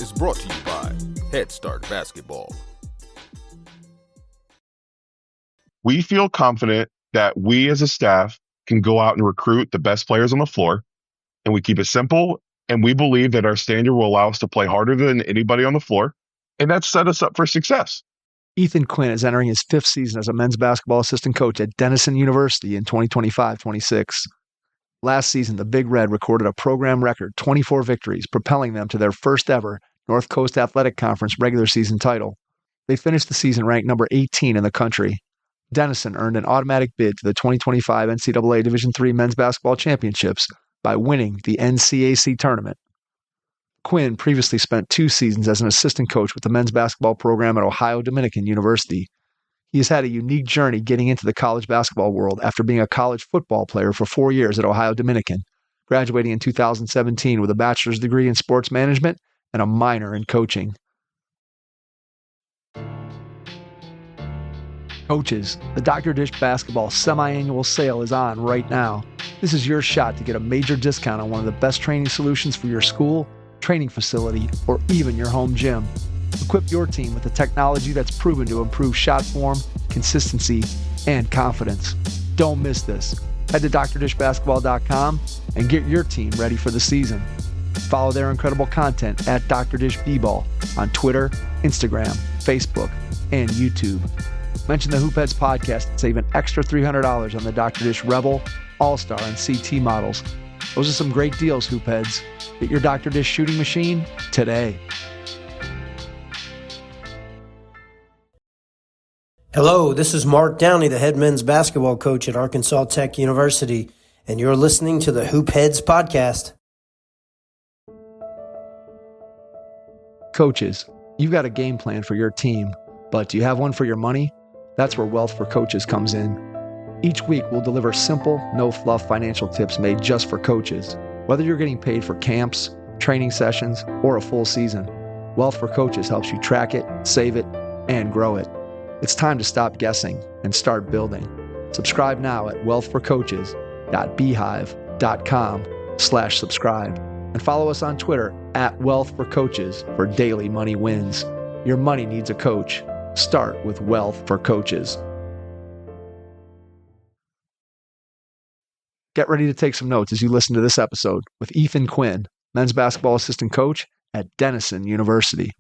is brought to you by Head Start Basketball. We feel confident that we as a staff can go out and recruit the best players on the floor, and we keep it simple, and we believe that our standard will allow us to play harder than anybody on the floor, and that's set us up for success. Ethan Quinn is entering his 5th season as a men's basketball assistant coach at Denison University in 2025-26. Last season, the Big Red recorded a program record 24 victories, propelling them to their first ever North Coast Athletic Conference regular season title. They finished the season ranked number 18 in the country. Denison earned an automatic bid to the 2025 NCAA Division III Men's Basketball Championships by winning the NCAC tournament. Quinn previously spent 2 seasons as an assistant coach with the men's basketball program at Ohio Dominican University. He has had a unique journey getting into the college basketball world after being a college football player for 4 years at Ohio Dominican, graduating in 2017 with a bachelor's degree in sports management and a minor in coaching. Coaches, the Dr. Dish Basketball semi-annual sale is on right now. This is your shot to get a major discount on one of the best training solutions for your school, training facility, or even your home gym. Equip your team with the technology that's proven to improve shot form, consistency, and confidence. Don't miss this. Head to drdishbasketball.com and get your team ready for the season. Follow their incredible content at Dr. Dish B-Ball on Twitter, Instagram, Facebook, and YouTube. Mention the Hoopheads podcast and save an extra $300 on the Dr. Dish Rebel, All-Star, and CT models. Those are some great deals, Hoopheads. Get your Dr. Dish shooting machine today. Hello, this is Mark Downey, the head men's basketball coach at Arkansas Tech University, and you're listening to the Hoopheads podcast. Coaches, you've got a game plan for your team, but do you have one for your money? That's where Wealth for Coaches comes in. Each week, we'll deliver simple, no-fluff financial tips made just for coaches. Whether you're getting paid for camps, training sessions, or a full season, Wealth for Coaches helps you track it, save it, and grow it. It's time to stop guessing and start building. Subscribe now at wealthforcoaches.beehive.com/subscribe and follow us on Twitter at wealthforcoaches for daily money wins. Your money needs a coach. Start with Wealth for Coaches. Get ready to take some notes as you listen to this episode with Ethan Quinn, men's basketball assistant coach at Denison University.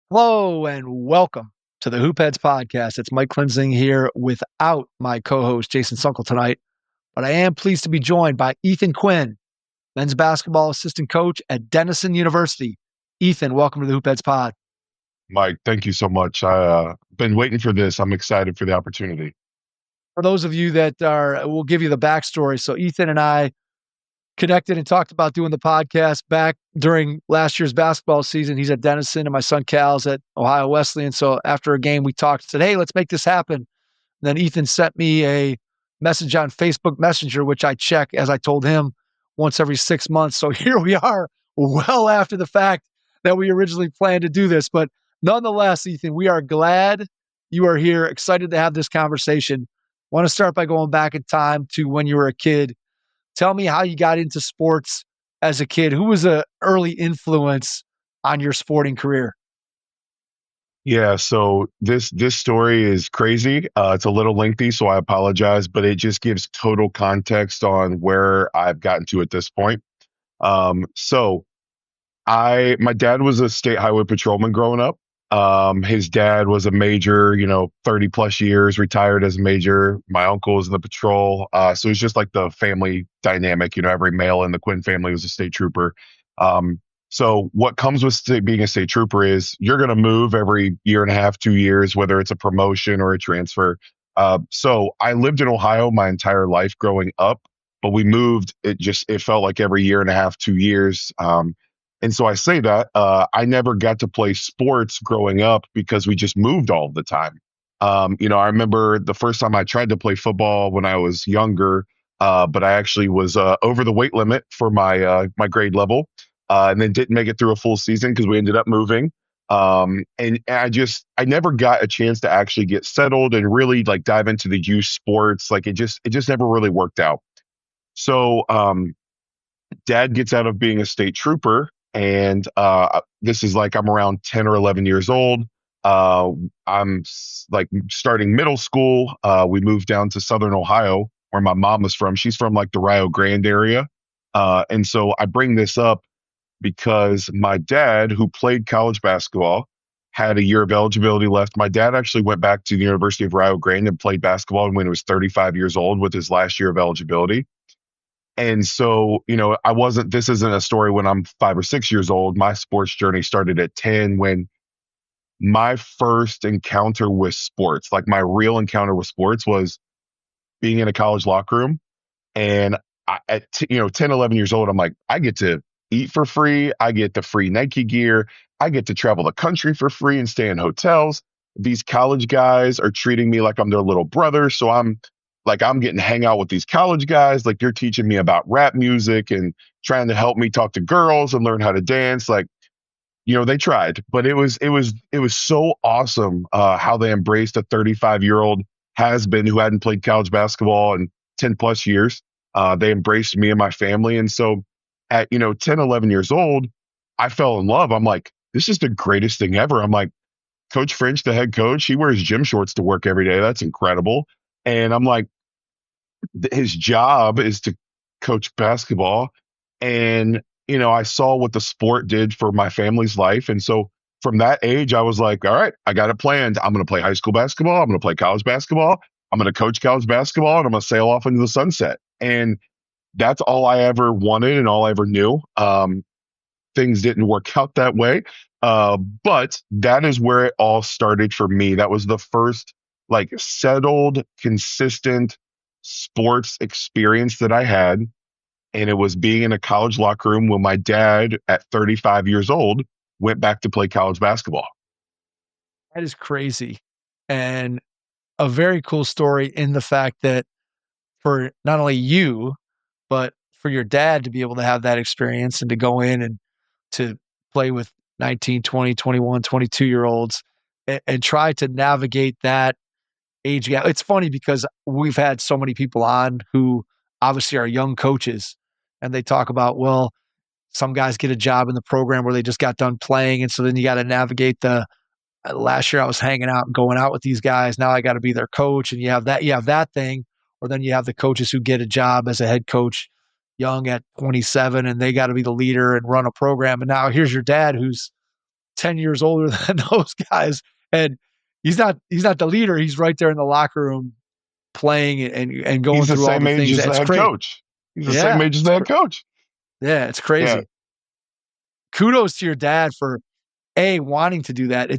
Hello and welcome to the Hoopheads podcast. It's Mike Klinzing here without my co-host Jason Sunkel tonight, but I am pleased to be joined by Ethan Quinn, men's basketball assistant coach at Denison University. Ethan, welcome to the Hoopheads pod. Mike, thank you so much. I've been waiting for this. I'm excited for the opportunity. For those of you that we'll give you the backstory. So Ethan and I connected and talked about doing the podcast back during last year's basketball season. He's at Denison and my son Cal's at Ohio Wesleyan. So after a game, we talked and said, hey, let's make this happen. And then Ethan sent me a message on Facebook Messenger, which I check, as I told him, once every 6 months. So here we are, well after the fact that we originally planned to do this. But nonetheless, Ethan, we are glad you are here, excited to have this conversation. I want to start by going back in time to when you were a kid. Tell me how you got into sports as a kid. Who was an early influence on your sporting career? Yeah, so this story is crazy. It's a little lengthy, so I apologize, but it just gives total context on where I've gotten to at this point. So my dad was a state highway patrolman growing up. His dad was a major, 30 plus years, retired as a major. My uncle was in the patrol. So it's just like the family dynamic, every male in the Quinn family was a state trooper. So what comes with being a state trooper is you're going to move every year and a half, 2 years, whether it's a promotion or a transfer. So I lived in Ohio my entire life growing up, but we moved. It felt like every year and a half, 2 years. And so I say that I never got to play sports growing up because we just moved all the time. I remember the first time I tried to play football when I was younger, but I actually was over the weight limit for my grade level, and then didn't make it through a full season because we ended up moving. And I never got a chance to actually get settled and really like dive into the youth sports. Like it just never really worked out. So Dad gets out of being a state trooper And this is like I'm around 10 or 11 years old. I'm like starting middle school. We moved down to Southern Ohio, where my mom was from. She's from like the Rio Grande area. And so I bring this up because my dad, who played college basketball, had a year of eligibility left. My dad actually went back to the University of Rio Grande and played basketball when he was 35 years old with his last year of eligibility. And so, this isn't a story when I'm 5 or 6 years old. My sports journey started at 10 when my first encounter with sports, like my real encounter with sports, was being in a college locker room. And at 10, 11 years old, I'm like, I get to eat for free. I get the free Nike gear. I get to travel the country for free and stay in hotels. These college guys are treating me like I'm their little brother. So I'm getting to hang out with these college guys. Like, they're teaching me about rap music and trying to help me talk to girls and learn how to dance. Like, they tried, but it was so awesome how they embraced a 35-year-old has-been who hadn't played college basketball in 10 plus years. They embraced me and my family. And so at, 10, 11 years old, I fell in love. I'm like, this is the greatest thing ever. I'm like, Coach French, the head coach, he wears gym shorts to work every day. That's incredible. And I'm like, his job is to coach basketball. And, I saw what the sport did for my family's life. And so from that age, I was like, all right, I got it planned. I'm going to play high school basketball. I'm going to play college basketball. I'm going to coach college basketball, and I'm going to sail off into the sunset. And that's all I ever wanted and all I ever knew. Things didn't work out that way. But that is where it all started for me. That was the first like settled, consistent sports experience that I had. And it was being in a college locker room when my dad, at 35 years old, went back to play college basketball. That is crazy. And a very cool story in the fact that for not only you, but for your dad to be able to have that experience and to go in and to play with 19, 20, 21, 22-year-olds and try to navigate that age gap. It's funny because we've had so many people on who obviously are young coaches, and they talk about, well, some guys get a job in the program where they just got done playing, and so then you got to navigate last year I was hanging out and going out with these guys. Now I got to be their coach, and you have that thing, or then you have the coaches who get a job as a head coach young at 27, and they got to be the leader and run a program. And now here's your dad who's 10 years older than those guys, and he's not the leader. He's right there in the locker room playing and going He's the through all same the age things. as the head coach. He's the same age as the head coach. Yeah, it's crazy. Yeah. Kudos to your dad for wanting to do that.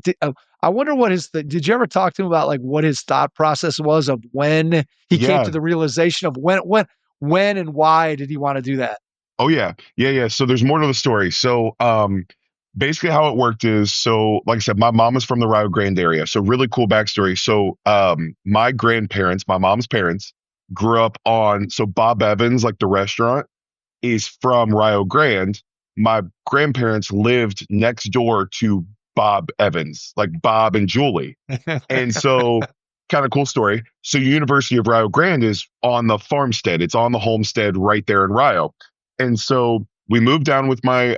I wonder what did you ever talk to him about like what his thought process was of when he came to the realization of when and why did he want to do that? Oh yeah. So there's more to the story. So basically how it worked is, so like I said, my mom is from the Rio Grande area. So really cool backstory. So my grandparents, my mom's parents, grew up so Bob Evans, like the restaurant, is from Rio Grande. My grandparents lived next door to Bob Evans, like Bob and Julie. And so kind of cool story. So University of Rio Grande is on the farmstead. It's on the homestead right there in Rio. And so we moved down with my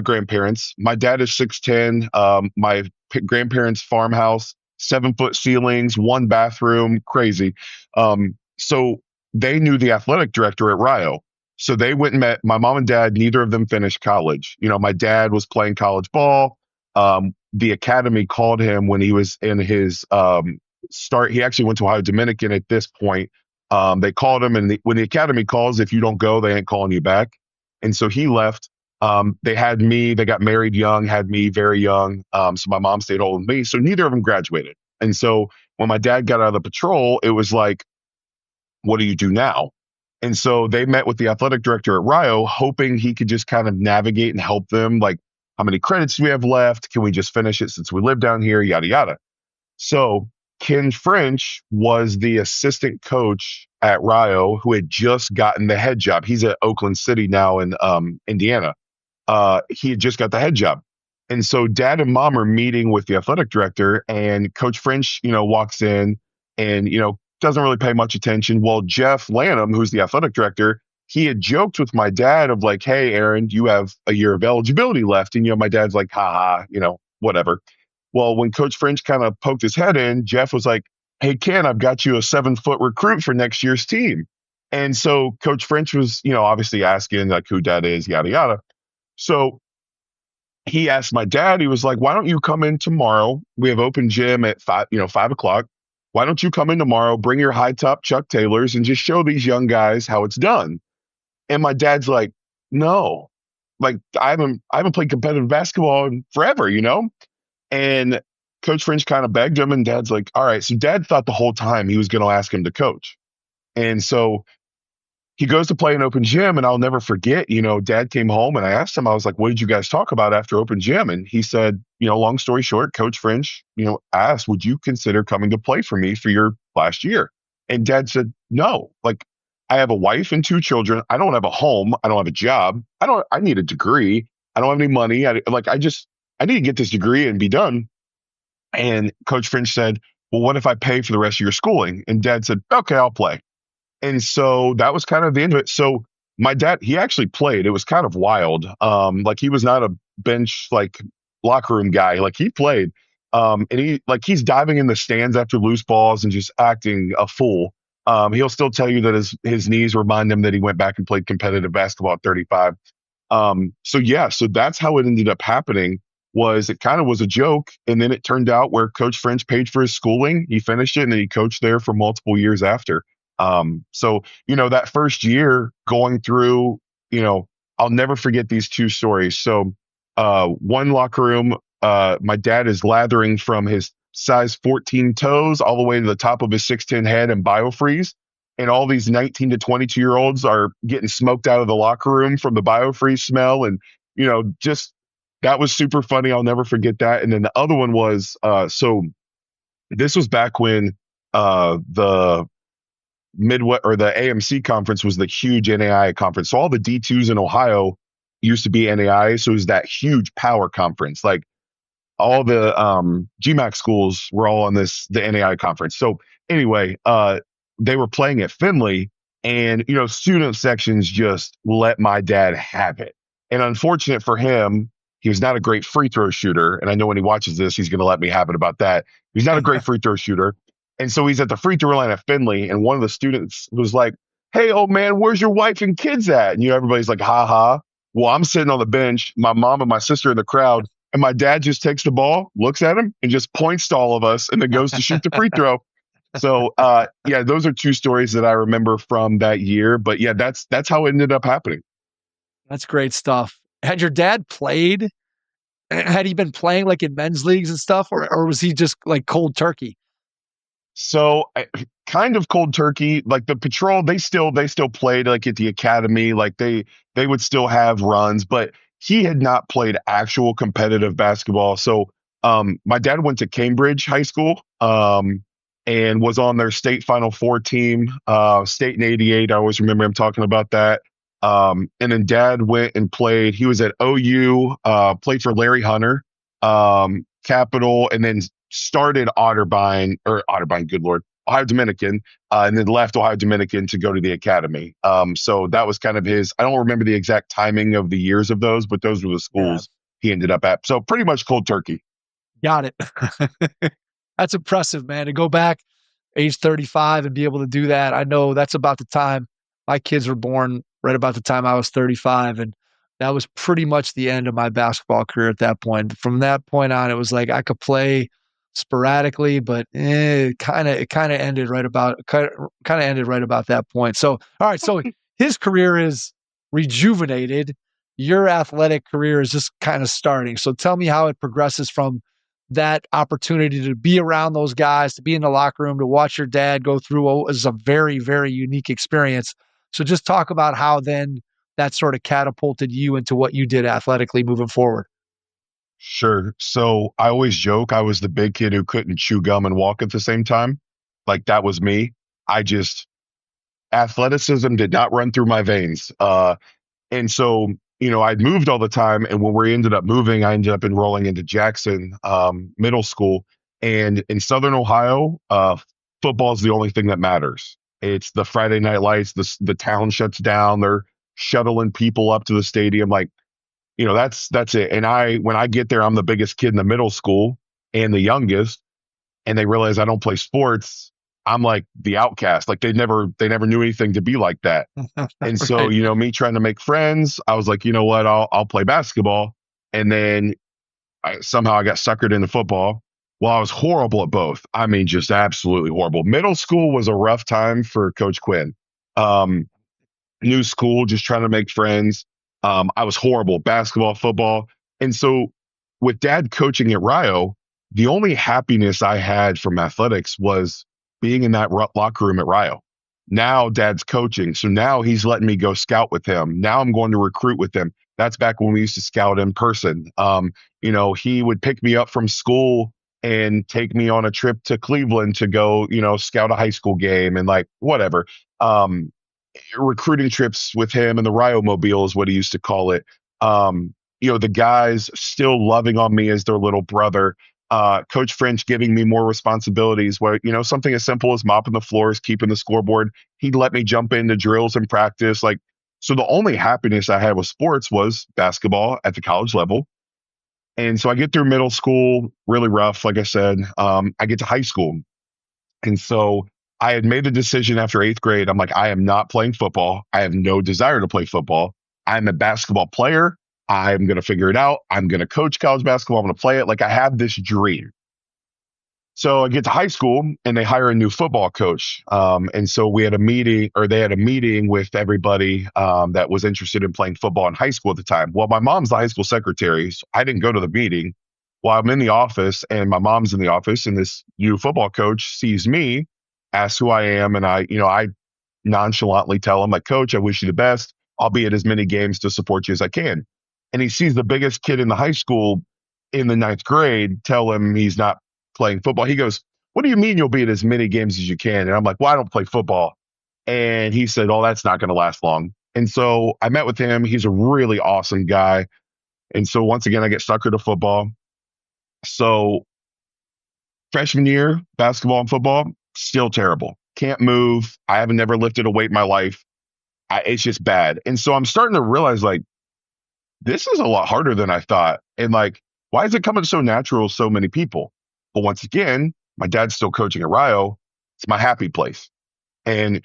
grandparents. My dad is 6'10". My grandparents' farmhouse, 7-foot ceilings, 1 bathroom, crazy. So they knew the athletic director at Rio. So they went and met my mom and dad. Neither of them finished college. My dad was playing college ball. The academy called him when he was in his start. He actually went to Ohio Dominican at this point. They called him, and when the academy calls, if you don't go, they ain't calling you back. And so he left. They had me. They got married young, had me very young. So my mom stayed home with me. So neither of them graduated. And so when my dad got out of the patrol, it was like, what do you do now? And so they met with the athletic director at Rio, hoping he could just kind of navigate and help them. Like, how many credits do we have left? Can we just finish it since we live down here? Yada, yada. So Ken French was the assistant coach at Rio who had just gotten the head job. He's at Oakland City now in Indiana. He had just got the head job. And so dad and mom are meeting with the athletic director, and Coach French, walks in and, doesn't really pay much attention. Well, Jeff Lanham, who's the athletic director, he had joked with my dad of like, hey, Aaron, you have a year of eligibility left. And, my dad's like, haha, whatever. Well, when Coach French kind of poked his head in, Jeff was like, hey, Ken, I've got you a 7-foot recruit for next year's team. And so Coach French was, obviously asking like who Dad is, yada, yada. So he asked my dad, he was like, why don't you come in tomorrow? We have open gym at 5:00. Why don't you come in tomorrow, bring your high top Chuck Taylors and just show these young guys how it's done? And my dad's like, no, like I haven't played competitive basketball in forever, And Coach French kind of begged him, and Dad's like, all right. So Dad thought the whole time he was going to ask him to coach. And so he goes to play an open gym, and I'll never forget, Dad came home and I asked him, I was like, what did you guys talk about after open gym? And he said, long story short, Coach French, asked, would you consider coming to play for me for your last year? And Dad said, no, like I have a wife and 2 children. I don't have a home. I don't have a job. I need a degree. I don't have any money. I need to get this degree and be done. And Coach French said, well, what if I pay for the rest of your schooling? And Dad said, okay, I'll play. And so that was kind of the end of it. So my dad, he actually played. It was kind of wild. Like he was not a bench, like locker room guy. Like he played. And he's diving in the stands after loose balls and just acting a fool. He'll still tell you that his knees remind him that he went back and played competitive basketball at 35. So that's how it ended up happening. It kind of was a joke. And then it turned out where Coach French paid for his schooling, he finished it, and then he coached there for multiple years after. That first year going through, I'll never forget these 2 stories. So, one locker room, my dad is lathering from his size 14 toes all the way to the top of his 6'10" head and biofreeze. And all these 19 to 22-year-olds are getting smoked out of the locker room from the biofreeze smell. And, just that was super funny. I'll never forget that. And then the other one was, so this was back when the Midwest or the AMC conference was the huge NAIA conference. So all the D2s in Ohio used to be NAIA. So it was that huge power conference. Like all the GMAC schools were all on the NAIA conference. So anyway, they were playing at Finley, and, student sections just let my dad have it. And unfortunate for him, he was not a great free throw shooter. And I know when he watches this, he's going to let me have it about that. He's not a great free throw shooter. And so he's at the free throw line at Finley, and one of the students was like, hey, old man, where's your wife and kids at? And everybody's like, ha ha. Well, I'm sitting on the bench, my mom and my sister in the crowd, and my dad just takes the ball, looks at him, and just points to all of us, and then goes to shoot the free throw. So, those are 2 stories that I remember from that year. But yeah, that's how it ended up happening. That's great stuff. Had your dad played? Had he been playing like in men's leagues and stuff, or was he just like cold turkey? So kind of cold turkey. Like the patrol, they still played like at the academy. Like they would still have runs, but he had not played actual competitive basketball. So my dad went to Cambridge High School and was on their state Final Four team, state in '88. I always remember him talking about that. And then Dad went and played. He was at OU, played for Larry Hunter, Capital, and then started Ohio Dominican, and then left Ohio Dominican to go to the academy. So that was kind of his. I don't remember the exact timing of the years of those, but those were the schools he ended up at. So pretty much cold turkey. Got it. That's impressive, man. To go back age 35 and be able to do that. I know that's about the time my kids were born, right about the time I was 35. And that was pretty much the end of my basketball career at that point. From that point on, it was like I could play sporadically, but it kind of ended right about that point. So, all right. So his career is rejuvenated. Your athletic career is just kind of starting. So tell me how it progresses from that opportunity to be around those guys, to be in the locker room, to watch your dad go through what was a very, very unique experience. So just talk about how then that sort of catapulted you into what you did athletically moving forward. Sure. So I always joke I was the big kid who couldn't chew gum and walk at the same time. Like that was me. Athleticism did not run through my veins. And so, I'd moved all the time. And when we ended up moving, I ended up enrolling into Jackson Middle School. And in Southern Ohio, football is the only thing that matters. It's the Friday night lights. The town shuts down. They're shuttling people up to the stadium. Like, that's it. And when I get there, I'm the biggest kid in the middle school and the youngest, and they realize I don't play sports. I'm like the outcast. Like they never knew anything to be like that. And so, Right. me trying to make friends, I was like, you know what, I'll play basketball. And then somehow I got suckered into football. Well, I was horrible at both. I mean, just absolutely horrible. Middle school was a rough time for Coach Quinn. Um, New school, just trying to make friends. I was horrible basketball, football. And so with dad coaching at Rio, the only happiness I had from athletics was being in that locker room at Rio. Now dad's coaching. So now he's letting me go scout with him. Now I'm going to recruit with him. That's back when we used to scout in person. He would pick me up from school and take me on a trip to Cleveland to go, scout a high school game and like whatever. Recruiting trips with him and the Rio Mobile is what he used to call it. The guys still loving on me as their little brother. Coach French giving me more responsibilities where, something as simple as mopping the floors, keeping the scoreboard. He'd let me jump into drills and practice. Like, so the only happiness I had with sports was basketball at the college level. And so I get through middle school, really rough, like I said. I get to high school. And so I had made the decision after 8th grade. I'm like, I am not playing football. I have no desire to play football. I'm a basketball player. I'm going to figure it out. I'm going to coach college basketball. I'm going to play it. Like I have this dream. So I get to high school and they hire a new football coach. And so they had a meeting with everybody that was interested in playing football in high school at the time. Well, my mom's the high school secretary. So I didn't go to the meeting. Well, I'm in the office and my mom's in the office and this new football coach sees me, asks who I am. And I nonchalantly tell him, like, Coach, I wish you the best. I'll be at as many games to support you as I can. And he sees the biggest kid in the high school in the 9th grade tell him he's not playing football. He goes, what do you mean you'll be at as many games as you can? And I'm like, well, I don't play football. And he said, oh, that's not going to last long. And so I met with him. He's a really awesome guy. And so once again, I get suckered to football. So freshman year, basketball and football, still terrible. Can't move. I haven't never lifted a weight in my life. It's just bad. And so I'm starting to realize, like, this is a lot harder than I thought. And like, why is it coming so natural to so many people? But once again, my dad's still coaching at Rio. It's my happy place. And,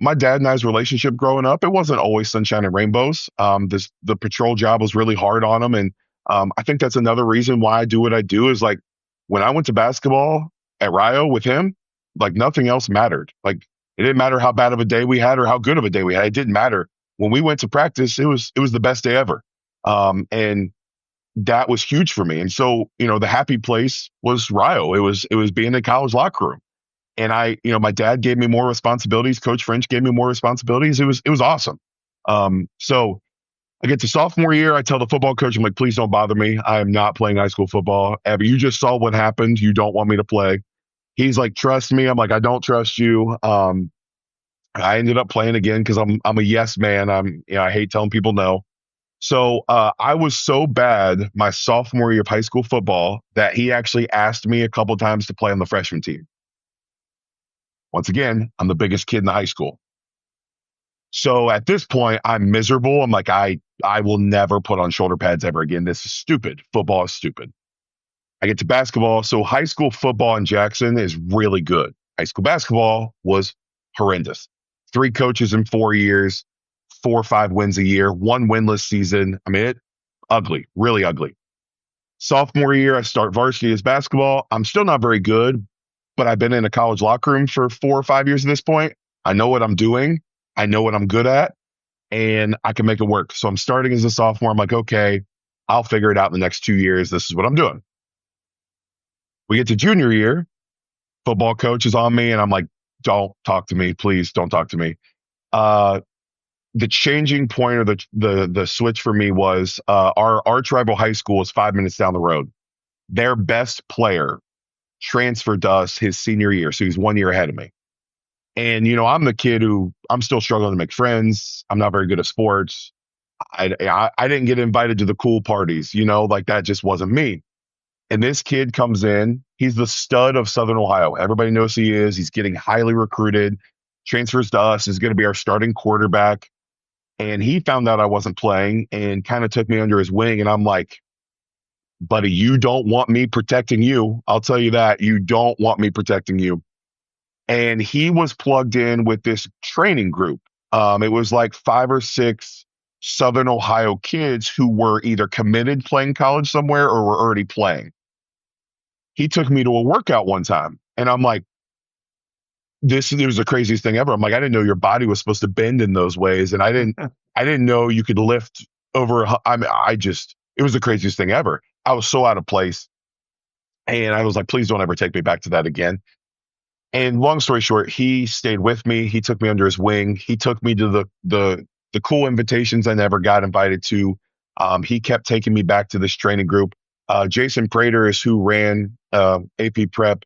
my dad and I's relationship growing up, it wasn't always sunshine and rainbows. The patrol job was really hard on him. And I think that's another reason why I do what I do is like, when I went to basketball at Rio with him, like nothing else mattered. Like it didn't matter how bad of a day we had or how good of a day we had. It didn't matter. When we went to practice, it was the best day ever. And that was huge for me. And so, the happy place was Rio. It was being in the college locker room. And my dad gave me more responsibilities. Coach French gave me more responsibilities. It was awesome. So I get to sophomore year. I tell the football coach, I'm like, please don't bother me. I am not playing high school football ever. You just saw what happened. You don't want me to play. He's like, trust me. I'm like, I don't trust you. I ended up playing again because I'm a yes man. I hate telling people no. So I was so bad my sophomore year of high school football that he actually asked me a couple times to play on the freshman team. Once again, I'm the biggest kid in the high school. So at this point, I'm miserable. I'm like, I will never put on shoulder pads ever again. This is stupid. Football is stupid. I get to basketball. So high school football in Jackson is really good. High school basketball was horrendous. 3 coaches in 4 years, 4 or 5 wins a year, 1 winless season. I mean, ugly, really ugly. Sophomore year, I start varsity as basketball. I'm still not very good, but I've been in a college locker room for 4 or 5 years at this point. I know what I'm doing. I know what I'm good at, and I can make it work. So I'm starting as a sophomore. I'm like, okay, I'll figure it out in the next 2 years. This is what I'm doing. We get to junior year. Football coach is on me, and I'm like, don't talk to me. Please don't talk to me. The changing point or the switch for me was our tribal high school is 5 minutes down the road. Their best player transferred to us his senior year, so he's 1 year ahead of me. And I'm the kid who I'm still struggling to make friends. I'm not very good at sports. I didn't get invited to the cool parties, like that just wasn't me. And this kid comes in. He's the stud of Southern Ohio. Everybody knows he is. He's getting highly recruited. transfers to us, is going to be our starting quarterback. And he found out I wasn't playing and kind of took me under his wing. And I'm like, buddy, you don't want me protecting you. I'll tell you that. You don't want me protecting you. And he was plugged in with this training group. It was like 5 or 6 Southern Ohio kids who were either committed playing college somewhere or were already playing. He took me to a workout one time, and I'm like, this was the craziest thing ever. I'm like, I didn't know your body was supposed to bend in those ways, and I didn't know you could lift over. It was the craziest thing ever. I was so out of place, and I was like, please don't ever take me back to that again. And long story short, he stayed with me. He took me under his wing. He took me to the cool invitations I never got invited to. He kept taking me back to this training group. Jason Prater is who ran AP Prep,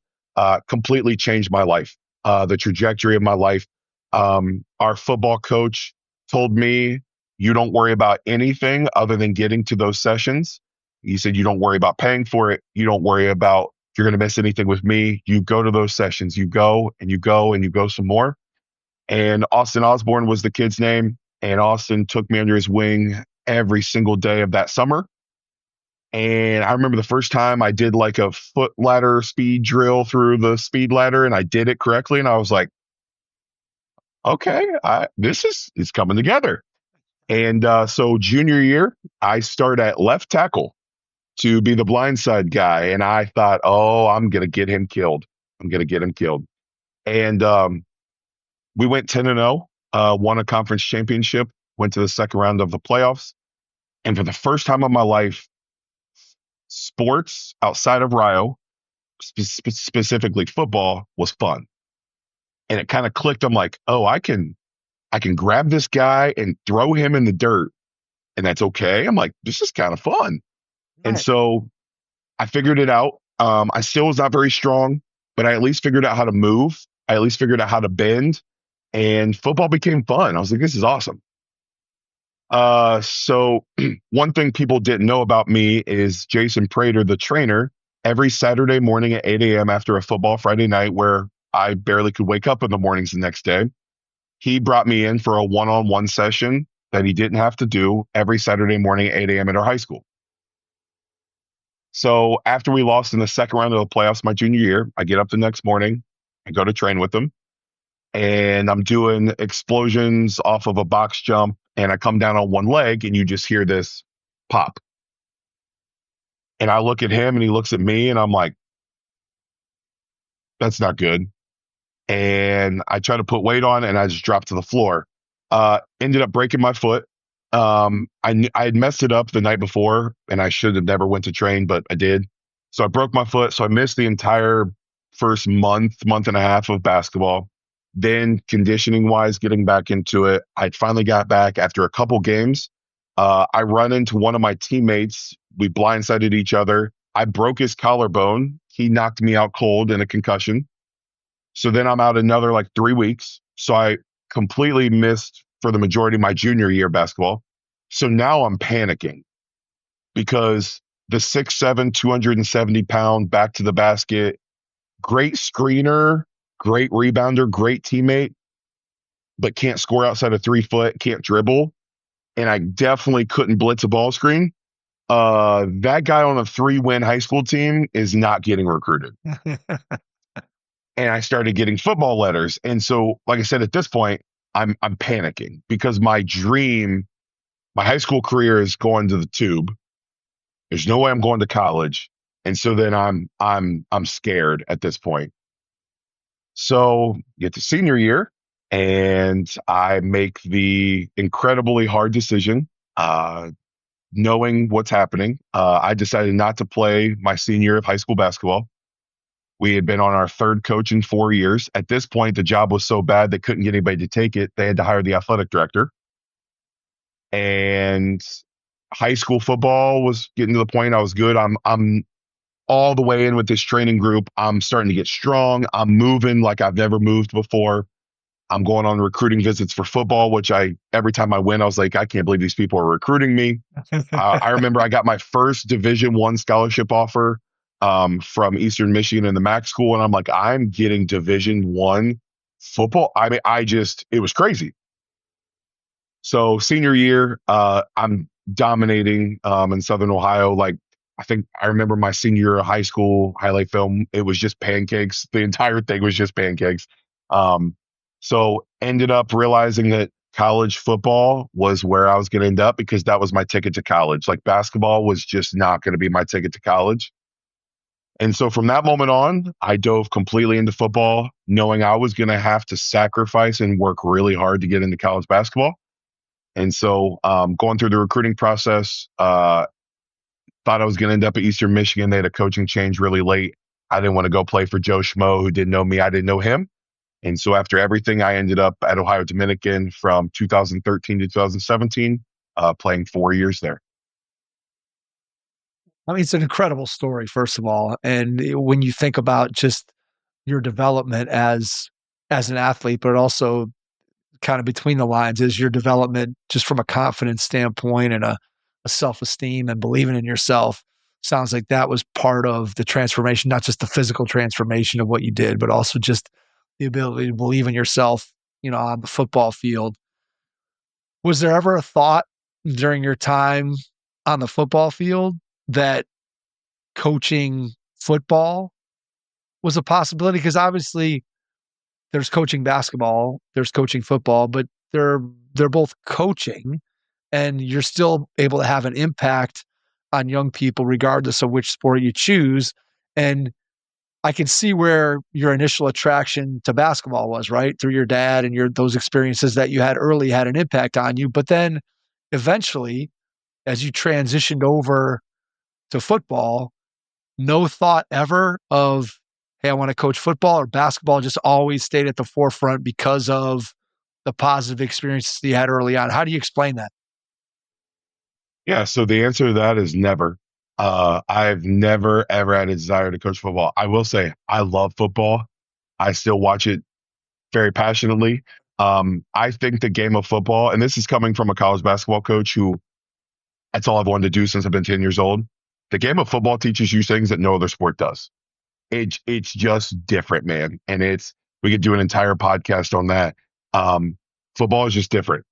completely changed my life, the trajectory of my life. Our football coach told me, you don't worry about anything other than getting to those sessions. He said, you don't worry about paying for it. You don't worry about if you're going to miss anything with me. You go to those sessions. You go and you go and you go some more. And Austin Osborne was the kid's name. And Austin took me under his wing every single day of that summer. And I remember the first time I did like a foot ladder speed drill through the speed ladder, and I did it correctly. And I was like, okay, it's coming together. And so junior year, I start at left tackle to be the blindside guy. And I thought, oh, I'm going to get him killed. And we went 10-0, won a conference championship, went to the second round of the playoffs. And for the first time in my life, sports outside of Rio, specifically football, was fun. And it kind of clicked. I'm like, oh, I can grab this guy and throw him in the dirt, and that's okay. I'm like, this is kind of fun. Right. And so I figured it out. I still was not very strong, but I at least figured out how to move. I at least figured out how to bend, and football became fun. I was like, this is awesome. So one thing people didn't know about me is Jason Prater, the trainer, every Saturday morning at 8 a.m. after a football Friday night where I barely could wake up in the mornings the next day, he brought me in for a one-on-one session that he didn't have to do every Saturday morning at 8 a.m. at our high school. So after we lost in the second round of the playoffs my junior year, I get up the next morning, I go to train with him, and I'm doing explosions off of a box jump, and I come down on one leg, and you just hear this pop. And I look at him, and he looks at me, and I'm like, that's not good. And I try to put weight on, and I just drop to the floor. Ended up breaking my foot. I had messed it up the night before, and I should have never went to train, but I did. So I broke my foot. So I missed the entire first month and a half of basketball. Then conditioning wise, getting back into it, I finally got back after a couple games. I run into one of my teammates. We blindsided each other. I broke his collarbone. He knocked me out cold in a concussion. So then I'm out another like 3 weeks. So I completely missed for the majority of my junior year basketball. So now I'm panicking because the 6'7", 270-pound back to the basket, great screener, great rebounder, great teammate, but can't score outside of 3 foot, can't dribble. And I definitely couldn't blitz a ball screen. That guy on a 3-win high school team is not getting recruited. And I started getting football letters. And so, like I said, at this point, I'm panicking because my dream, my high school career is going to the tube. There's no way I'm going to college. And so then I'm scared at this point. So get to senior year, and I make the incredibly hard decision, knowing what's happening. I decided not to play my senior year of high school basketball. We had been on our third coach in 4 years. At this point, the job was so bad they couldn't get anybody to take it. They had to hire the athletic director. And high school football was getting to the point I was good. I'm all the way in with this training group. I'm starting to get strong. I'm moving like I've never moved before. I'm going on recruiting visits for football, which every time I win, I was like, I can't believe these people are recruiting me. I remember I got my first Division I scholarship offer from Eastern Michigan in the MAC school. And I'm like, I'm getting Division I Football, I mean, it was crazy. So senior year, I'm dominating in Southern Ohio. Like, I think I remember my senior year of high school highlight film. It was just pancakes. The entire thing was just pancakes. Um, so ended up realizing that college football was where I was going to end up because that was my ticket to college. Like basketball was just not going to be my ticket to college. And so from that moment on, I dove completely into football, knowing I was going to have to sacrifice and work really hard to get into college basketball. And so going through the recruiting process, thought I was going to end up at Eastern Michigan. They had a coaching change really late. I didn't want to go play for Joe Schmo, who didn't know me. I didn't know him. And so after everything, I ended up at Ohio Dominican from 2013 to 2017, playing 4 years there. I mean, it's an incredible story, first of all. And when you think about just your development as an athlete, but also kind of between the lines is your development just from a confidence standpoint and a self-esteem and believing in yourself. Sounds like that was part of the transformation, not just the physical transformation of what you did, but also just the ability to believe in yourself, on the football field. Was there ever a thought during your time on the football field that coaching football was a possibility? Because obviously there's coaching basketball, there's coaching football, but they're both coaching, and you're still able to have an impact on young people regardless of which sport you choose. And I can see where your initial attraction to basketball was, right? Through your dad and those experiences that you had early had an impact on you. But then eventually, as you transitioned over to football, no thought ever of, hey, I want to coach football, or basketball just always stayed at the forefront because of the positive experiences you had early on. How do you explain that? Yeah, so the answer to that is never. I've never, ever had a desire to coach football. I will say I love football. I still watch it very passionately. I think the game of football, and this is coming from a college basketball coach who that's all I've wanted to do since I've been 10 years old. The game of football teaches you things that no other sport does. It's just different, man. And we could do an entire podcast on that. Football is just different.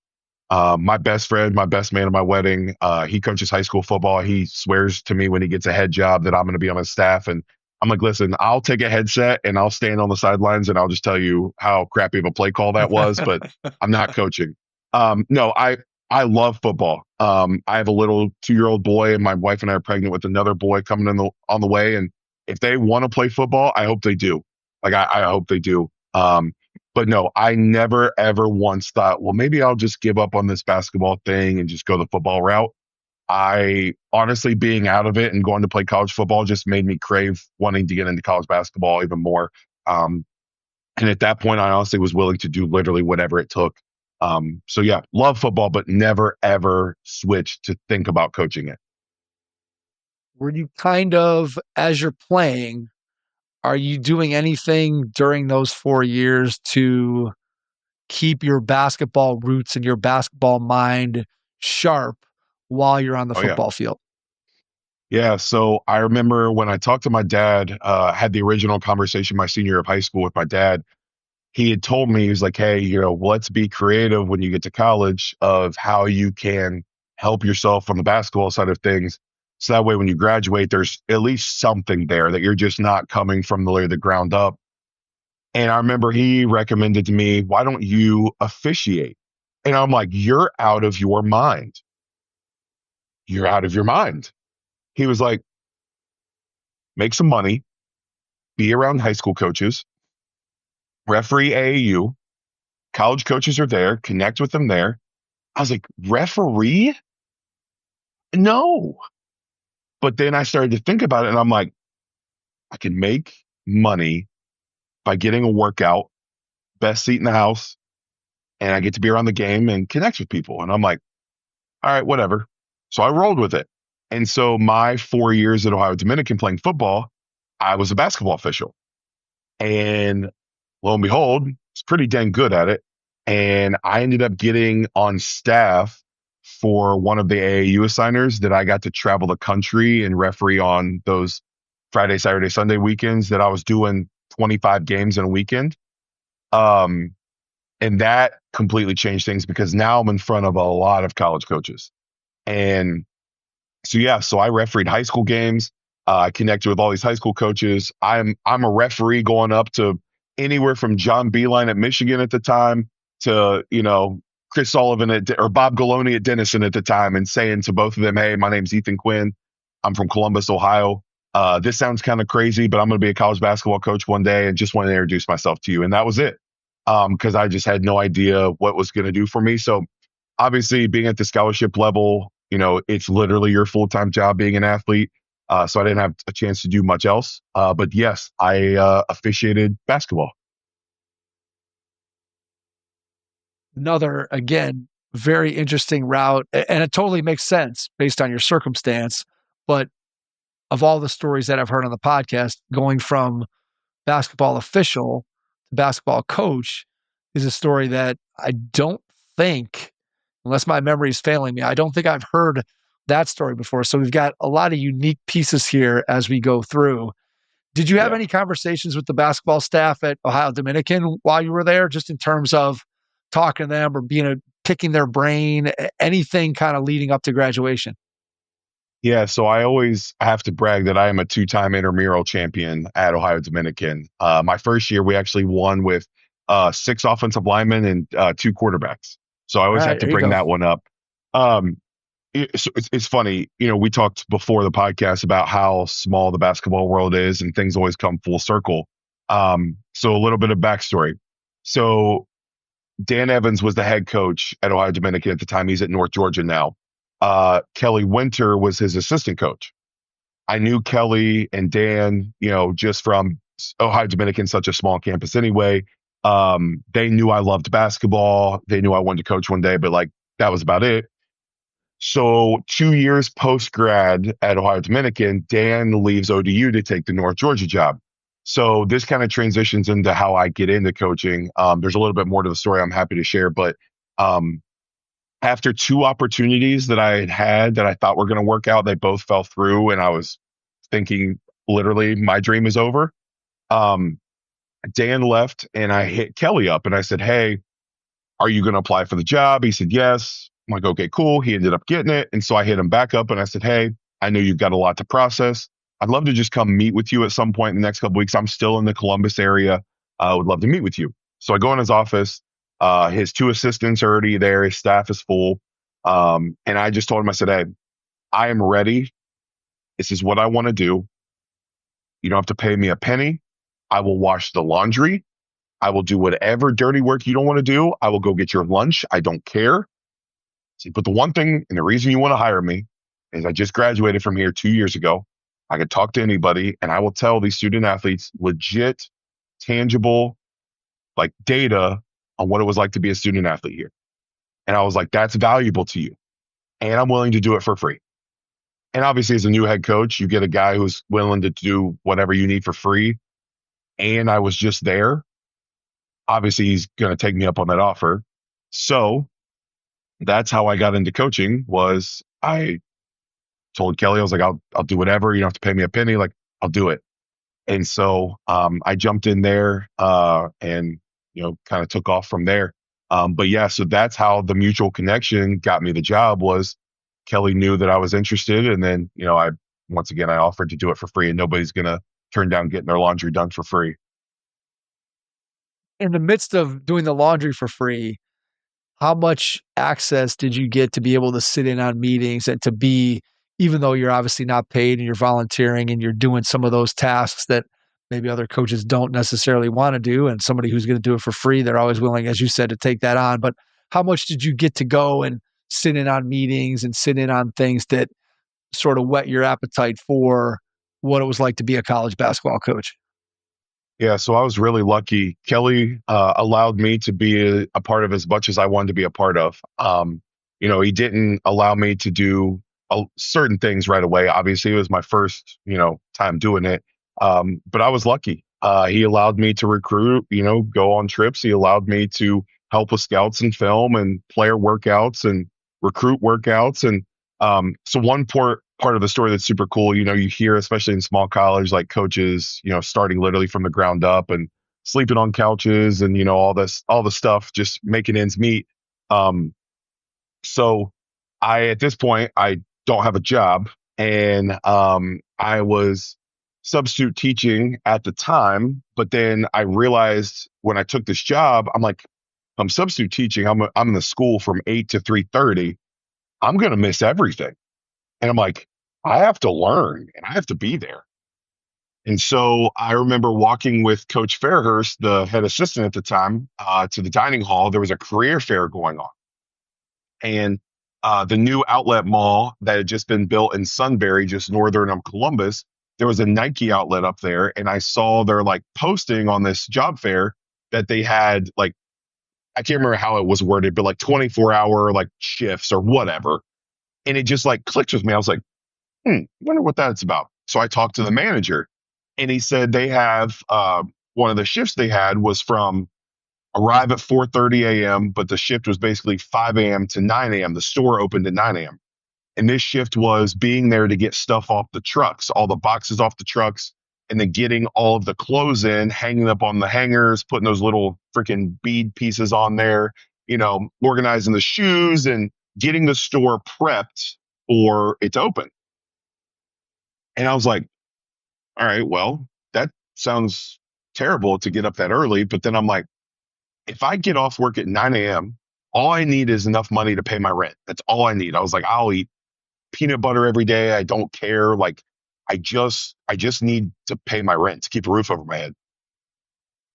My best friend, my best man at my wedding, he coaches high school football. He swears to me when he gets a head job that I'm going to be on his staff. And I'm like, listen, I'll take a headset and I'll stand on the sidelines and I'll just tell you how crappy of a play call that was, but I'm not coaching. No, I love football. I have a little 2-year-old boy, and my wife and I are pregnant with another boy coming on the way. And if they want to play football, I hope they do. Like I hope they do. But no, I never, ever once thought, well, maybe I'll just give up on this basketball thing and just go the football route. I honestly, being out of it and going to play college football just made me crave wanting to get into college basketball even more. And at that point, I honestly was willing to do literally whatever it took. So yeah, love football, but never, ever switch to think about coaching it. Were you kind of, as you're playing, are you doing anything during those 4 years to keep your basketball roots and your basketball mind sharp while you're on the Oh yeah. football field? Yeah. So I remember when I talked to my dad, had the original conversation my senior year of high school with my dad. He had told me, he was like, hey, let's be creative when you get to college of how you can help yourself on the basketball side of things. So that way, when you graduate, there's at least something there that you're just not coming from the ground up. And I remember he recommended to me, why don't you officiate? And I'm like, you're out of your mind. You're out of your mind. He was like, make some money, be around high school coaches, referee AAU, college coaches are there, connect with them there. I was like, referee? No. But then I started to think about it and I'm like, I can make money by getting a workout, best seat in the house, and I get to be around the game and connect with people. And I'm like, all right, whatever. So I rolled with it. And so my 4 years at Ohio Dominican playing football, I was a basketball official. And lo and behold, I was pretty dang good at it. And I ended up getting on staff for one of the AAU assigners that I got to travel the country and referee on those Friday, Saturday, Sunday weekends that I was doing 25 games in a weekend. Um, and that completely changed things because now I'm in front of a lot of college coaches. And so I refereed high school games. I connected with all these high school coaches. I'm a referee going up to anywhere from John Beeline at Michigan at the time to Chris Sullivan or Bob Galoney at Denison at the time, and saying to both of them, "Hey, my name's Ethan Quinn. I'm from Columbus, Ohio. This sounds kind of crazy, but I'm going to be a college basketball coach one day, and just want to introduce myself to you." And that was it, because I just had no idea what was going to do for me. So obviously, being at the scholarship level, it's literally your full-time job being an athlete. So I didn't have a chance to do much else. But yes, I officiated basketball. Another, again, very interesting route. And it totally makes sense based on your circumstance. But of all the stories that I've heard on the podcast, going from basketball official to basketball coach is a story that I don't think, unless my memory is failing me, I don't think I've heard that story before. So we've got a lot of unique pieces here as we go through. Did you have any conversations with the basketball staff at Ohio Dominican while you were there, just in terms of talking to them or picking their brain, anything kind of leading up to graduation? Yeah, so I always have to brag that I am a two-time intramural champion at Ohio Dominican. My first year, we actually won with 6 offensive linemen and 2 quarterbacks. So I always have to bring that one up. It's funny, we talked before the podcast about how small the basketball world is, and things always come full circle. So a little bit of backstory. So Dan Evans was the head coach at Ohio Dominican at the time. He's at North Georgia now. Kelly Winter was his assistant coach. I knew Kelly and Dan, just from Ohio Dominican, such a small campus anyway. They knew I loved basketball. They knew I wanted to coach one day, but that was about it. So 2 years post grad at Ohio Dominican, Dan leaves ODU to take the North Georgia job. So this kind of transitions into how I get into coaching. There's a little bit more to the story I'm happy to share, but after 2 opportunities that I had that I thought were going to work out, they both fell through, and I was thinking literally my dream is over. Dan left, and I hit Kelly up and I said, "Hey, are you going to apply for the job?" He said, "Yes." I'm like, "Okay, cool." He ended up getting it. And so I hit him back up and I said, "Hey, I know you've got a lot to process. I'd love to just come meet with you at some point in the next couple of weeks. I'm still in the Columbus area. I would love to meet with you." So I go in his office. His 2 assistants are already there. His staff is full. And I just told him, I said, "Hey, I am ready. This is what I want to do. You don't have to pay me a penny. I will wash the laundry. I will do whatever dirty work you don't want to do. I will go get your lunch. I don't care. See, but the one thing and the reason you want to hire me is I just graduated from here 2 years ago. I could talk to anybody, and I will tell these student athletes legit, tangible, data on what it was like to be a student athlete here." And I was like, "That's valuable to you. And I'm willing to do it for free." And obviously, as a new head coach, you get a guy who's willing to do whatever you need for free. And I was just there. Obviously, he's going to take me up on that offer. So that's how I got into coaching. Was I told Kelly, I was like, I'll do whatever. You don't have to pay me a penny. I'll do it. And so I jumped in there and kind of took off from there. But yeah, so that's how the mutual connection got me the job. Was Kelly knew that I was interested, and then I offered to do it for free, and nobody's gonna turn down getting their laundry done for free. In the midst of doing the laundry for free, how much access did you get to be able to sit in on meetings and to be, even though you're obviously not paid and you're volunteering and you're doing some of those tasks that maybe other coaches don't necessarily want to do, and somebody who's going to do it for free, they're always willing, as you said, to take that on. But how much did you get to go and sit in on meetings and sit in on things that sort of whet your appetite for what it was like to be a college basketball coach? Yeah, so I was really lucky. Kelly allowed me to be a part of as much as I wanted to be a part of. He didn't allow me to do certain things right away. Obviously, it was my first, time doing it. But I was lucky. He allowed me to recruit, go on trips. He allowed me to help with scouts and film and player workouts and recruit workouts. And so one part of the story that's super cool, you hear, especially in small college, coaches, starting literally from the ground up and sleeping on couches and, all the stuff, just making ends meet. Um, so at this point, I don't have a job, and I was substitute teaching at the time. But then I realized when I took this job, I'm like, I'm substitute teaching. I'm in the school from 8 to 3:30. I'm gonna miss everything, and I'm like, I have to learn and I have to be there. And so I remember walking with Coach Fairhurst, the head assistant at the time, to the dining hall. There was a career fair going on, and the new outlet mall that had just been built in Sunbury, just northern of Columbus, there was a Nike outlet up there, and I saw their like posting on this job fair that they had like, I can't remember how it was worded, but like 24-hour like shifts or whatever. And it just like clicked with me. I was like, I wonder what that's about. So I talked to the manager, and he said they have one of the shifts they had was from arrive at 4:30 a.m., but the shift was basically 5 a.m. to 9 a.m. The store opened at 9 a.m. And this shift was being there to get stuff off the trucks, all the boxes off the trucks, and then getting all of the clothes in, hanging up on the hangers, putting those little freaking bead pieces on there, organizing the shoes and getting the store prepped for its open. And I was like, all right, well, that sounds terrible to get up that early. But then I'm like, if I get off work at 9 a.m., all I need is enough money to pay my rent. That's all I need. I was like, I'll eat peanut butter every day. I don't care. Like, I just need to pay my rent, to keep a roof over my head.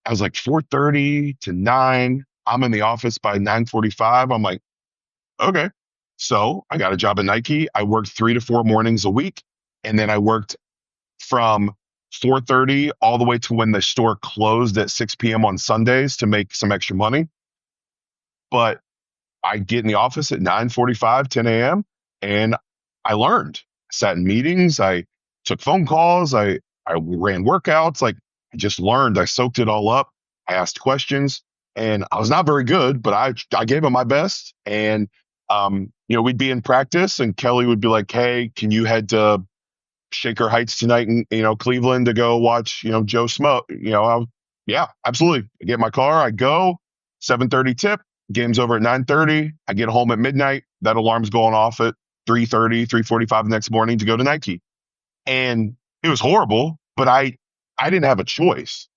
I was like 4:30 to 9. I'm in the office by 9:45. I'm like, okay. So I got a job at Nike. I worked 3 to 4 mornings a week. And then I worked from 4:30 all the way to when the store closed at 6 p.m. on Sundays to make some extra money. But I get in the office at 9:45, 10 a.m. and I learned. I sat in meetings. I took phone calls. I ran workouts. Like, I just learned. I soaked it all up. I asked questions, and I was not very good, but I gave it my best. And we'd be in practice, and Kelly would be like, "Hey, can you head to Shaker Heights tonight in Cleveland to go watch Joe Smoke?" Yeah, absolutely. I get in my car. I go 7:30 tip. Game's over at 9:30. I get home at midnight. That alarm's going off at 3:30, 3:45 the next morning to go to Nike. And it was horrible, but I didn't have a choice.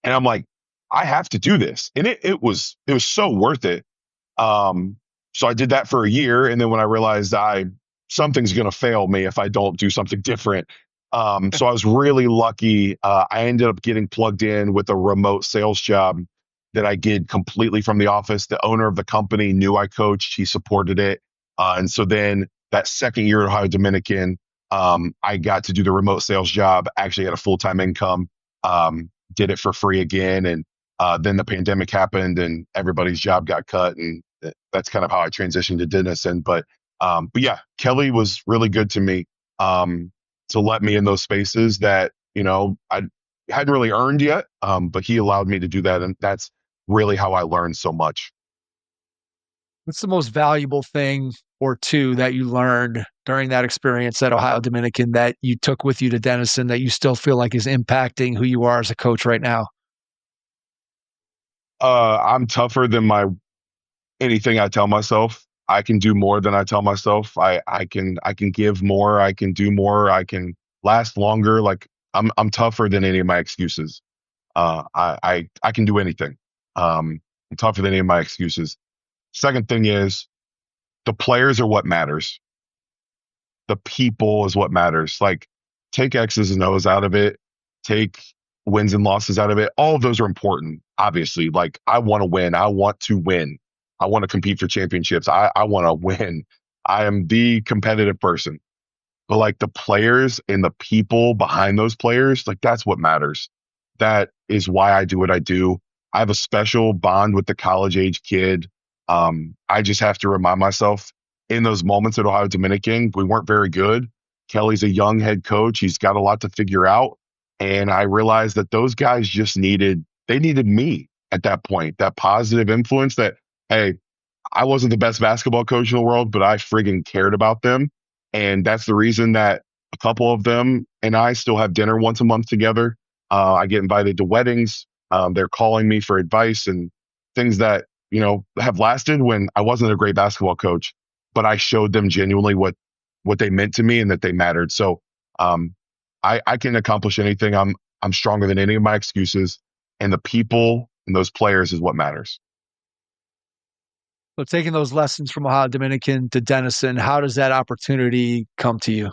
And I'm like, I have to do this. And it was so worth it. So I did that for a year. And then when I realized something's going to fail me if I don't do something different. So I was really lucky. I ended up getting plugged in with a remote sales job that I did completely from the office. The owner of the company knew I coached. He supported it. And so then that second year at Ohio Dominican, I got to do the remote sales job, actually had a full-time income, did it for free again. And then the pandemic happened and everybody's job got cut. And that's kind of how I transitioned to Denison. But yeah, Kelly was really good to me to let me in those spaces that, I hadn't really earned yet, but he allowed me to do that. And that's really how I learned so much. What's the most valuable thing or two that you learned during that experience at Ohio Dominican that you took with you to Denison that you still feel like is impacting who you are as a coach right now? I'm tougher than anything I tell myself. I can do more than I tell myself. I can give more. I can do more. I can last longer. Like, I'm tougher than any of my excuses. I can do anything. I'm tougher than any of my excuses. Second thing is, the players are what matters. The people is what matters. Like, take X's and O's out of it. Take wins and losses out of it. All of those are important, obviously. Like, I want to win. I want to win. I want to compete for championships. I want to win. I am the competitive person. But like, the players and the people behind those players, like, that's what matters. That is why I do what I do. I have a special bond with the college age kid. I just have to remind myself in those moments at Ohio Dominican, we weren't very good. Kelly's a young head coach. He's got a lot to figure out. And I realized that those guys needed me at that point, that positive influence that, hey, I wasn't the best basketball coach in the world, but I friggin' cared about them. And that's the reason that a couple of them and I still have dinner once a month together. I get invited to weddings. They're calling me for advice and things that, have lasted when I wasn't a great basketball coach, but I showed them genuinely what they meant to me and that they mattered. So I can accomplish anything. I'm stronger than any of my excuses, and the people and those players is what matters. So taking those lessons from Ohio Dominican to Denison, how does that opportunity come to you?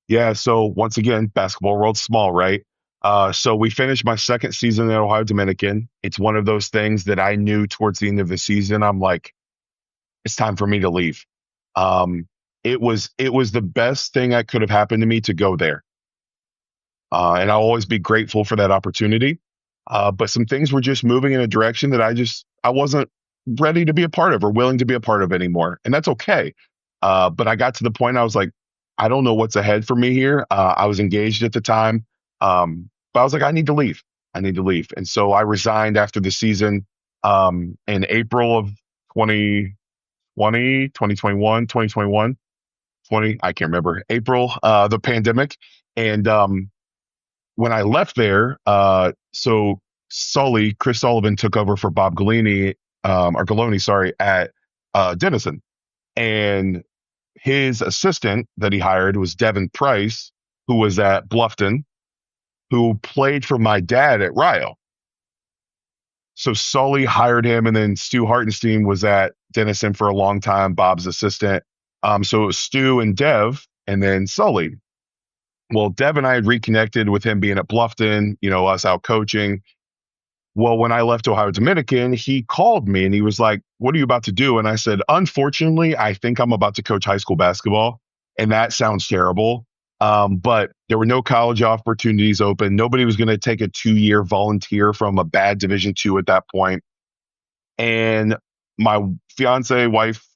Yeah. So once again, basketball world's small, right? So we finished my second season at Ohio Dominican. It's one of those things that I knew towards the end of the season. I'm like, it's time for me to leave. It was the best thing that could have happened to me to go there. And I'll always be grateful for that opportunity. But some things were just moving in a direction that I wasn't ready to be a part of or willing to be a part of anymore. And that's okay. But I got to the point I was like, I don't know what's ahead for me here. I was engaged at the time. But I was like, I need to leave. I need to leave. And so I resigned after the season in April of 2020, 2021, 2021, 20, I can't remember, April, the pandemic. And when I left there, so Chris Sullivan took over for Bob Galini, or Galoni, sorry, at Denison. And his assistant that he hired was Devin Price, who was at Bluffton, who played for my dad at Rio. So Sully hired him, and then Stu Hartenstein was at Denison for a long time, Bob's assistant. So it was Stu and Dev, and then Sully. Well, Dev and I had reconnected with him being at Bluffton, us out coaching. Well, when I left Ohio Dominican, he called me and he was like, "What are you about to do?" And I said, "Unfortunately, I think I'm about to coach high school basketball." And that sounds terrible. But there were no college opportunities open. Nobody was going to take a 2-year volunteer from a bad Division II at that point. And my fiance wife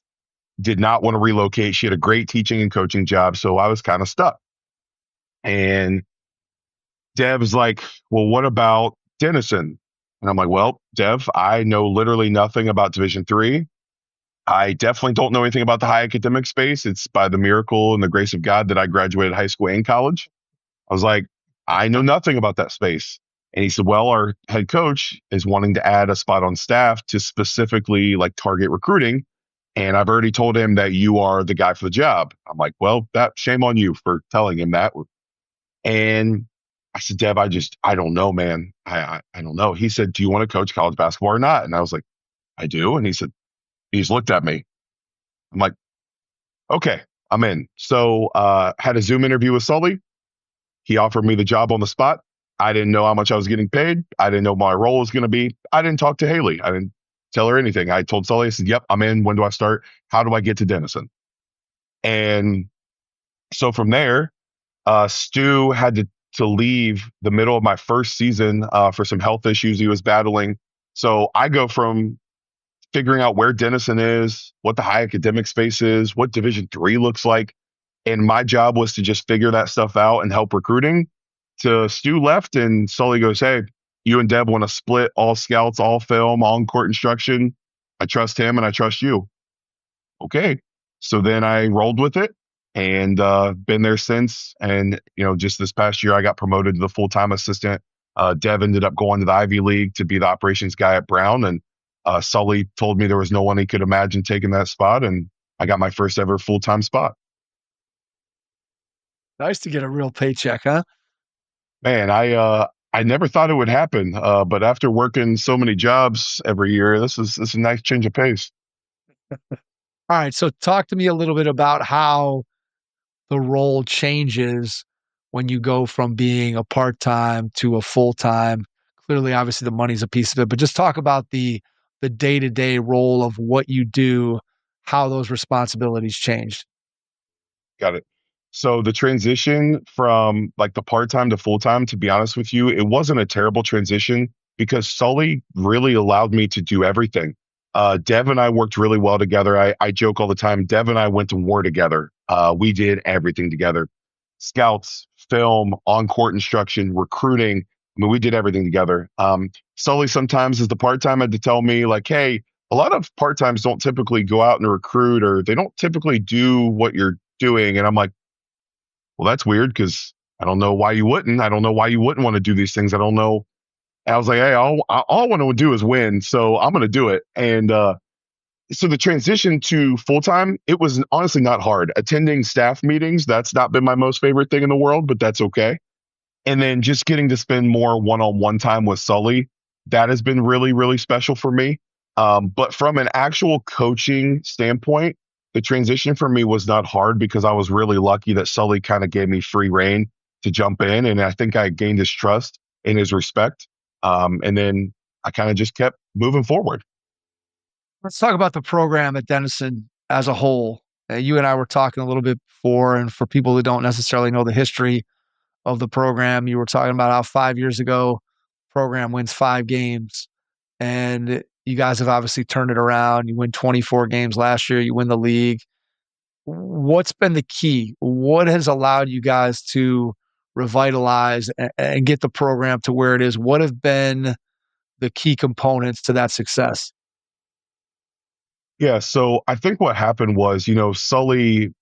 did not want to relocate. She had a great teaching and coaching job. So I was kind of stuck. And Dev was like, "Well, what about Denison?" And I'm like, "Well, Dev, I know literally nothing about Division III. I definitely don't know anything about the high academic space. It's by the miracle and the grace of God that I graduated high school and college." I was like, "I know nothing about that space." And he said, "Well, our head coach is wanting to add a spot on staff to specifically like target recruiting. And I've already told him that you are the guy for the job." I'm like, "Well, shame on you for telling him that." And I said, "Dev, I don't know, man. I don't know." He said, "Do you want to coach college basketball or not?" And I was like, "I do." And he just looked at me. I'm like, "Okay, I'm in." So had a Zoom interview with Sully. He offered me the job on the spot. I didn't know how much I was getting paid. I didn't know what my role was going to be. I didn't talk to Haley. I didn't tell her anything. I told Sully, I said, "Yep, I'm in. When do I start? How do I get to Denison?" And so from there, Stu had to leave the middle of my first season for some health issues he was battling. So I go from figuring out where Denison is, what the high academic space is, what Division III looks like. And my job was to just figure that stuff out and help recruiting. To Stu left and Sully goes, "Hey, you and Deb want to split all scouts, all film, all court instruction. I trust him and I trust you." Okay. So then I rolled with it and been there since. And, just this past year, I got promoted to the full-time assistant. Dev ended up going to the Ivy League to be the operations guy at Brown. And Sully told me there was no one he could imagine taking that spot. And I got my first ever full-time spot. Nice to get a real paycheck, huh? Man, I never thought it would happen. But after working so many jobs every year, this is a nice change of pace. All right. So talk to me a little bit about how the role changes when you go from being a part-time to a full-time. Clearly, obviously, the money's a piece of it, but just talk about the day-to-day role of what you do, how those responsibilities changed. Got it. So the transition from like the part-time to full-time, to be honest with you, it wasn't a terrible transition because Sully really allowed me to do everything. Dev and I worked really well together. I joke all the time. Dev and I went to war together. We did everything together. Scouts, film, on-court instruction, recruiting. I mean, we did everything together. Sully sometimes as the part-time had to tell me like, "Hey, a lot of part-times don't typically go out and recruit, or they don't typically do what you're doing." And I'm like, "Well, that's weird because I don't know why you wouldn't. I don't know why you wouldn't want to do these things. I don't know." And I was like, hey, all I want to do is win, so I'm going to do it. And so the transition to full time, it was honestly not hard. Attending staff meetings, that's not been my most favorite thing in the world, but that's okay. And then just getting to spend more one-on-one time with Sully, that has been really, really special for me. But from an actual coaching standpoint, the transition for me was not hard because I was really lucky that Sully kind of gave me free reign to jump in. And I think I gained his trust and his respect. And then I kind of just kept moving forward. Let's talk about the program at Denison as a whole. You and I were talking a little bit before, and for people who don't necessarily know the history of the program, you were talking about how 5 years ago, program wins 5 games, and you guys have obviously turned it around. You win 24 games last year. You win the league. What's been the key? What has allowed you guys to revitalize and get the program to where it is? What have been the key components to that success? Yeah, so I think what happened was, Sully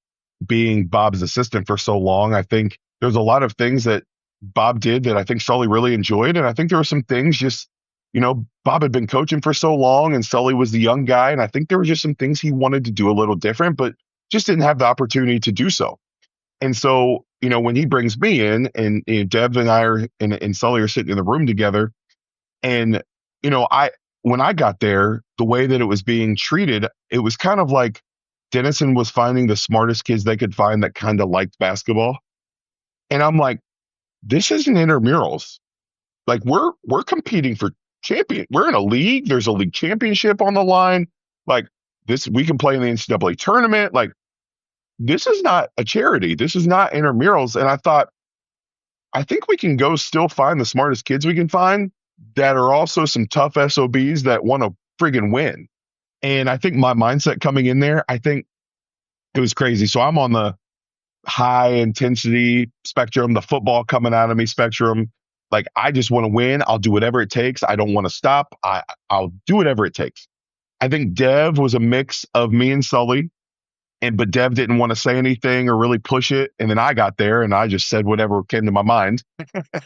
being Bob's assistant for so long, I think there's a lot of things that Bob did that I think Sully really enjoyed. And I think there were some things just, Bob had been coaching for so long and Sully was the young guy. And I think there were just some things he wanted to do a little different, but just didn't have the opportunity to do so. And so, when he brings me in and Deb and I are and Sully are sitting in the room together, and, when I got there, the way that it was being treated, it was kind of like Denison was finding the smartest kids they could find that kind of liked basketball. And I'm like, this isn't intramurals. Like we're competing for champion. We're in a league. There's a league championship on the line. Like this, we can play in the NCAA tournament. Like this is not a charity. This is not intramurals. And I thought, I think we can go still find the smartest kids we can find that are also some tough SOBs that want to friggin' win. And I think my mindset coming in there, I think it was crazy. So I'm on the high intensity spectrum, the football coming out of me spectrum. Like, I just want to win. I'll do whatever it takes. I don't want to stop. I'll do whatever it takes. I think Dev was a mix of me and Sully. But Dev didn't want to say anything or really push it. And then I got there and I just said whatever came to my mind.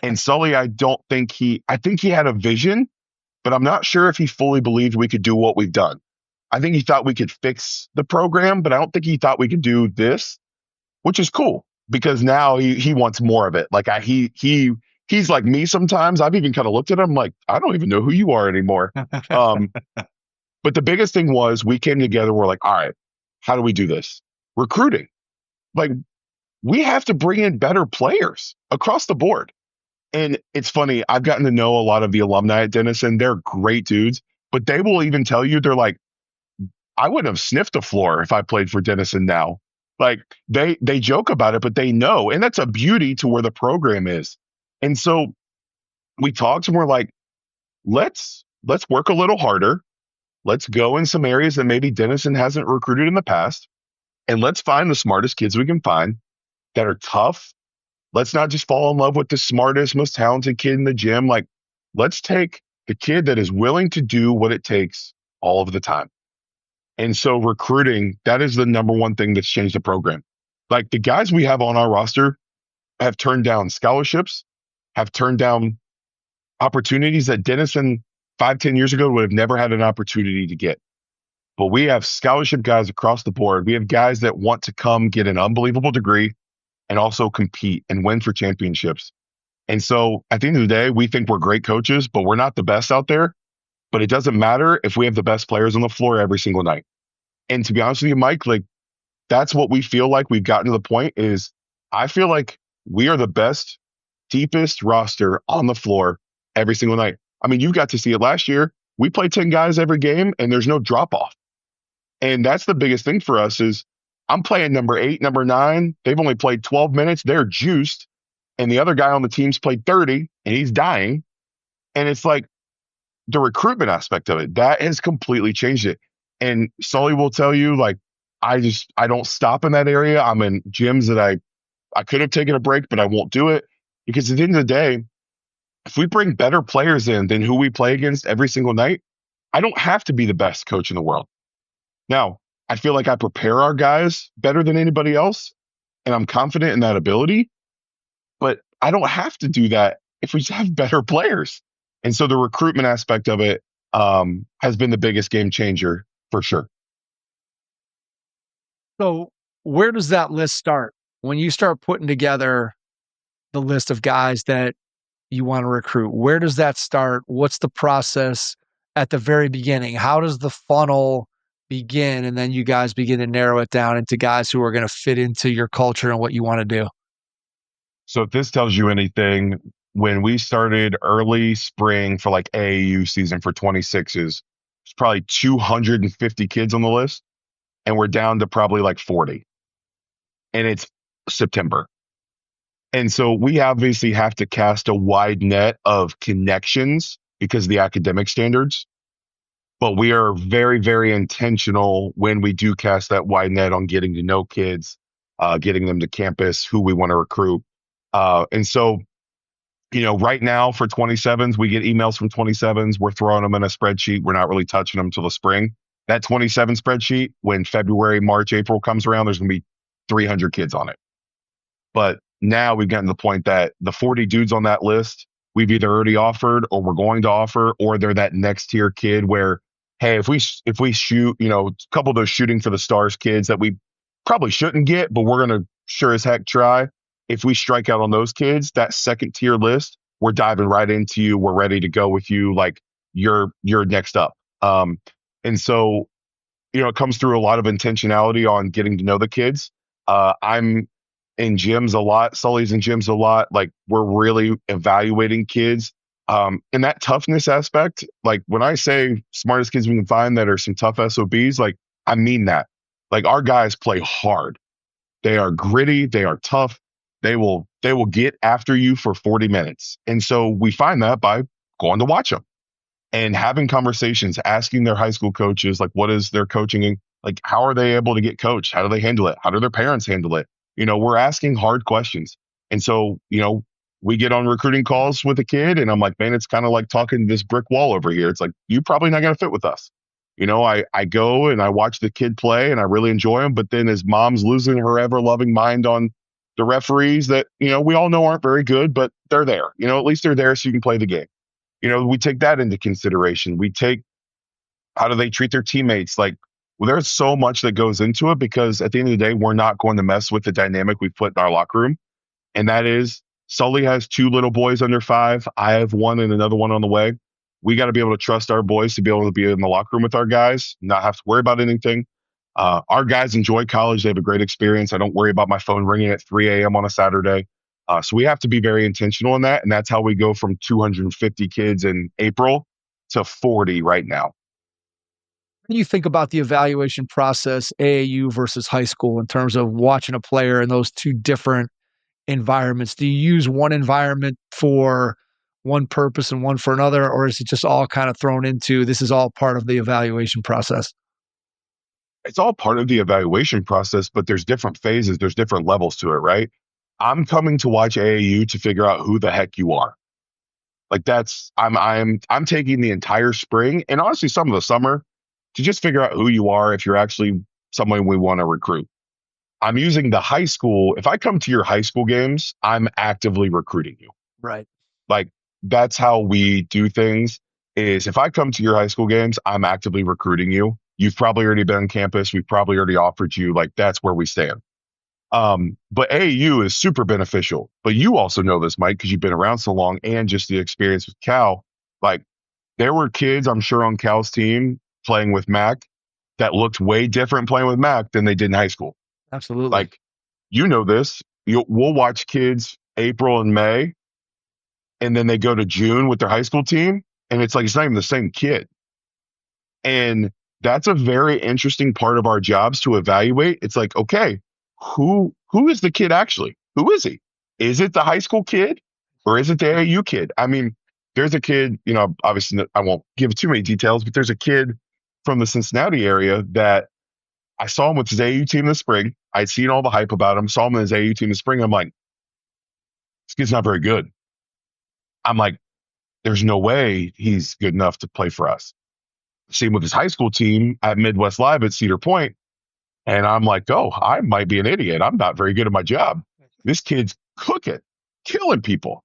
And Sully, I think he had a vision, but I'm not sure if he fully believed we could do what we've done. I think he thought we could fix the program, but I don't think he thought we could do this, which is cool because now he wants more of it. Like he's like me sometimes. I've even kind of looked at him like, I don't even know who you are anymore. But the biggest thing was we came together. We're like, all right, how do we do this? Recruiting. Like we have to bring in better players across the board. And it's funny, I've gotten to know a lot of the alumni at Denison. They're great dudes, but they will even tell you, they're like, I wouldn't have sniffed a floor if I played for Denison now. Like they joke about it, but they know. And that's a beauty to where the program is. And so we talked and we're like, let's work a little harder. Let's go in some areas that maybe Denison hasn't recruited in the past. And let's find the smartest kids we can find that are tough. Let's not just fall in love with the smartest, most talented kid in the gym. Like, let's take the kid that is willing to do what it takes all of the time. And so recruiting, that is the number one thing that's changed the program. Like the guys we have on our roster have turned down scholarships, have turned down opportunities that Denison 5-10 years ago would have never had an opportunity to get. But we have scholarship guys across the board. We have guys that want to come get an unbelievable degree and also compete and win for championships. And so at the end of the day, we think we're great coaches, but we're not the best out there. But it doesn't matter if we have the best players on the floor every single night. And to be honest with you, Mike, like that's what we feel like we've gotten to the point is I feel like we are the best, deepest roster on the floor every single night. I mean, you got to see it last year. We play 10 guys every game and there's no drop off. And that's the biggest thing for us is I'm playing number 8, number 9. They've only played 12 minutes. They're juiced. And the other guy on the team's played 30 and he's dying. And it's like the recruitment aspect of it, that has completely changed it. And Sully will tell you, like, I don't stop in that area. I'm in gyms that I could have taken a break, but I won't do it because at the end of the day, if we bring better players in than who we play against every single night, I don't have to be the best coach in the world. Now, I feel like I prepare our guys better than anybody else, and I'm confident in that ability, but I don't have to do that if we just have better players. And so the recruitment aspect of it has been the biggest game changer for sure. So where does that list start? When you start putting together the list of guys that you want to recruit, where does that start? What's the process at the very beginning? How does the funnel begin? And then you guys begin to narrow it down into guys who are going to fit into your culture and what you want to do. So if this tells you anything, when we started early spring for like AAU season for 26s, there's probably 250 kids on the list, and we're down to probably like 40. And it's September. And so we obviously have to cast a wide net of connections because of the academic standards. But we are very, very intentional when we do cast that wide net on getting to know kids, getting them to campus, who we want to recruit. And so, right now for 27s, we get emails from 27s. We're throwing them in a spreadsheet. We're not really touching them till the spring. That 27 spreadsheet, when February, March, April comes around, there's going to be 300 kids on it. But now we've gotten to the point that the 40 dudes on that list, we've either already offered or we're going to offer, or they're that next tier kid where, hey, if we shoot, a couple of those shooting for the stars kids that we probably shouldn't get, but we're going to sure as heck try. If we strike out on those kids, that second tier list, we're diving right into you. We're ready to go with you. Like you're next up. And so, it comes through a lot of intentionality on getting to know the kids. I'm in gyms a lot. Sully's in gyms a lot. Like we're really evaluating kids. In that toughness aspect, like when I say smartest kids we can find that are some tough SOBs, like I mean that. Like our guys play hard. They are gritty. They are tough. They will get after you for 40 minutes. And so we find that by going to watch them and having conversations, asking their high school coaches, like what is their coaching? Like how are they able to get coached? How do they handle it? How do their parents handle it? We're asking hard questions. And so, we get on recruiting calls with a kid and I'm like, man, it's kind of like talking to this brick wall over here. It's like, you're probably not going to fit with us. I go and I watch the kid play and I really enjoy him. But then his mom's losing her ever loving mind on the referees that, we all know aren't very good, but they're there. At least they're there so you can play the game. We take that into consideration. We take, how do they treat their teammates? Like, well, there's so much that goes into it because at the end of the day, we're not going to mess with the dynamic we put in our locker room. And that is Sully has 2 little boys under 5. I have 1 and another one on the way. We got to be able to trust our boys to be able to be in the locker room with our guys, not have to worry about anything. Our guys enjoy college. They have a great experience. I don't worry about my phone ringing at 3 a.m. on a Saturday. So we have to be very intentional in that. And that's how we go from 250 kids in April to 40 right now. What do you think about the evaluation process, AAU versus high school, in terms of watching a player in those two different environments? Do you use one environment for one purpose and one for another, or is it just all kind of thrown into this is all part of the evaluation process? It's all part of the evaluation process, but there's different phases. There's different levels to it, right? I'm coming to watch AAU to figure out who the heck you are. Like I'm taking the entire spring and honestly some of the summer to just figure out who you are if you're actually someone we want to recruit. I'm using the high school. If I come to your high school games, I'm actively recruiting you. Right. Like that's how we do things is if I come to your high school games, I'm actively recruiting you. You've probably already been on campus. We've probably already offered you. Like that's where we stand. But AAU is super beneficial. But you also know this, Mike, because you've been around so long and just the experience with Cal. Like there were kids, I'm sure, on Cal's team playing with Mac that looked way different playing with Mac than they did in high school. Absolutely. Like, this. We'll watch kids April and May, and then they go to June with their high school team, and it's like it's not even the same kid. And that's a very interesting part of our jobs to evaluate. It's like, okay, who is the kid actually? Who is he? Is it the high school kid or is it the AAU kid? I mean, there's a kid, obviously I won't give too many details, but there's a kid from the Cincinnati area that I saw him with his AAU team in the spring. I'd seen all the hype about him, saw him in his AAU team in the spring. I'm like, this kid's not very good. I'm like, there's no way he's good enough to play for us. Same with his high school team at Midwest Live at Cedar Point. And I'm like, oh, I might be an idiot. I'm not very good at my job. This kid's cooking, killing people.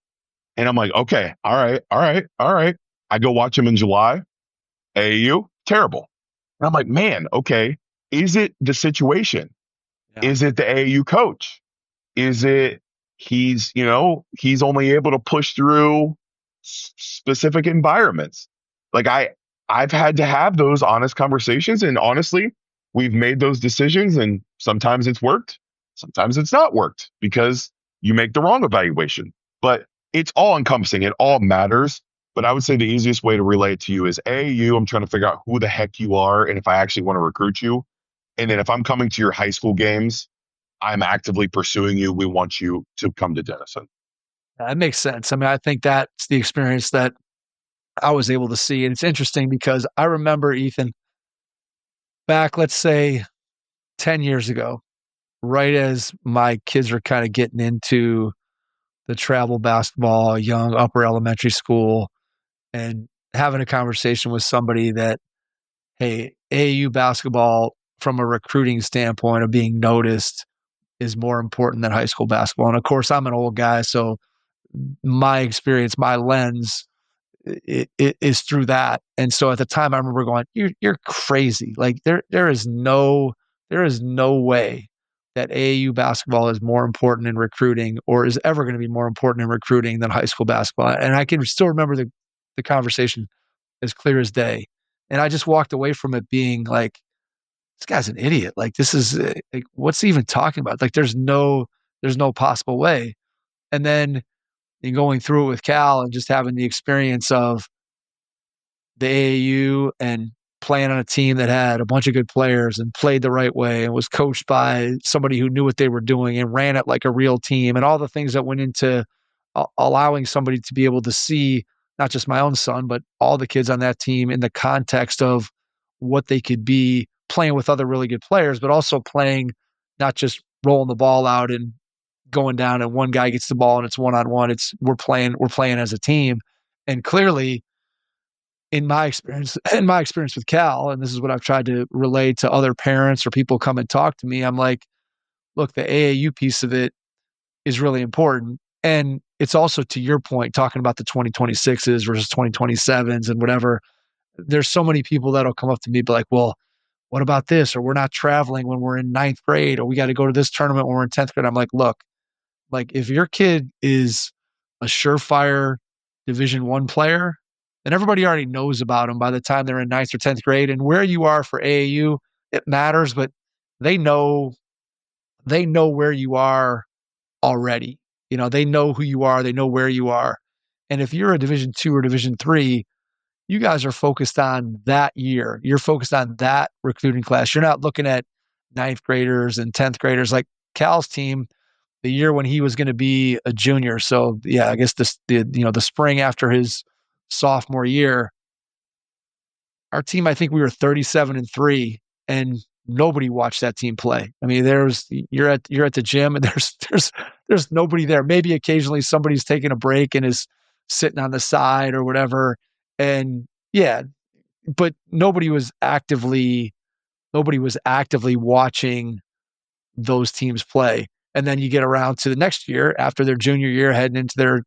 And I'm like, okay, all right. I go watch them in July. AAU, terrible. And I'm like, man, okay. Is it the situation? Yeah. Is it the AAU coach? Is it he's only able to push through specific environments? Like I've had to have those honest conversations, and honestly, we've made those decisions, and sometimes it's worked, sometimes it's not worked because you make the wrong evaluation. But it's all encompassing. It all matters. But I would say the easiest way to relate to you is AAU. I'm trying to figure out who the heck you are and if I actually want to recruit you. And then if I'm coming to your high school games, I'm actively pursuing you. We want you to come to Denison. That makes sense. I mean, I think that's the experience that I was able to see. And it's interesting because I remember, Ethan, back, let's say 10 years ago, right as my kids were kind of getting into the travel basketball, young upper elementary school, and having a conversation with somebody that, hey, AAU basketball from a recruiting standpoint of being noticed is more important than high school basketball. And of course, I'm an old guy, so my experience, my lens, it is through that. And so at the time, I remember going, "You're crazy! Like there is no way that AAU basketball is more important in recruiting or is ever going to be more important in recruiting than high school basketball." And I can still remember the conversation as clear as day. And I just walked away from it being like, "This guy's an idiot. Like this is like what's he even talking about? Like there's no possible way." And then and going through it with Cal and just having the experience of the AAU and playing on a team that had a bunch of good players and played the right way and was coached by somebody who knew what they were doing and ran it like a real team and all the things that went into allowing somebody to be able to see not just my own son, but all the kids on that team in the context of what they could be playing with other really good players, but also playing not just rolling the ball out and going down and one guy gets the ball and it's one-on-one. It's we're playing as a team. And clearly in my experience with Cal, and this is what I've tried to relay to other parents or people come and talk to me, I'm like, look, the AAU piece of it is really important. And it's also to your point, talking about the 2026s versus 2027s and whatever. There's so many people that'll come up to me be like, well, what about this? Or we're not traveling when we're in ninth grade, or we got to go to this tournament when we're in 10th grade. I'm like, look, like if your kid is a surefire Division I player, then everybody already knows about them by the time they're in ninth or 10th grade. And where you are for AAU, it matters, but they know where you are already. You know, they know who you are, they know where you are. And if you're a Division II or Division III, you guys are focused on that year. You're focused on that recruiting class. You're not looking at ninth graders and 10th graders like Cal's team the year when he was going to be a junior. So yeah, I guess the spring after his sophomore year, our team, I think we were 37-3 and nobody watched that team play. I mean, you're at the gym and there's nobody there. Maybe occasionally somebody's taking a break and is sitting on the side or whatever. And yeah, but nobody was actively watching those teams play. And then you get around to the next year after their junior year, heading into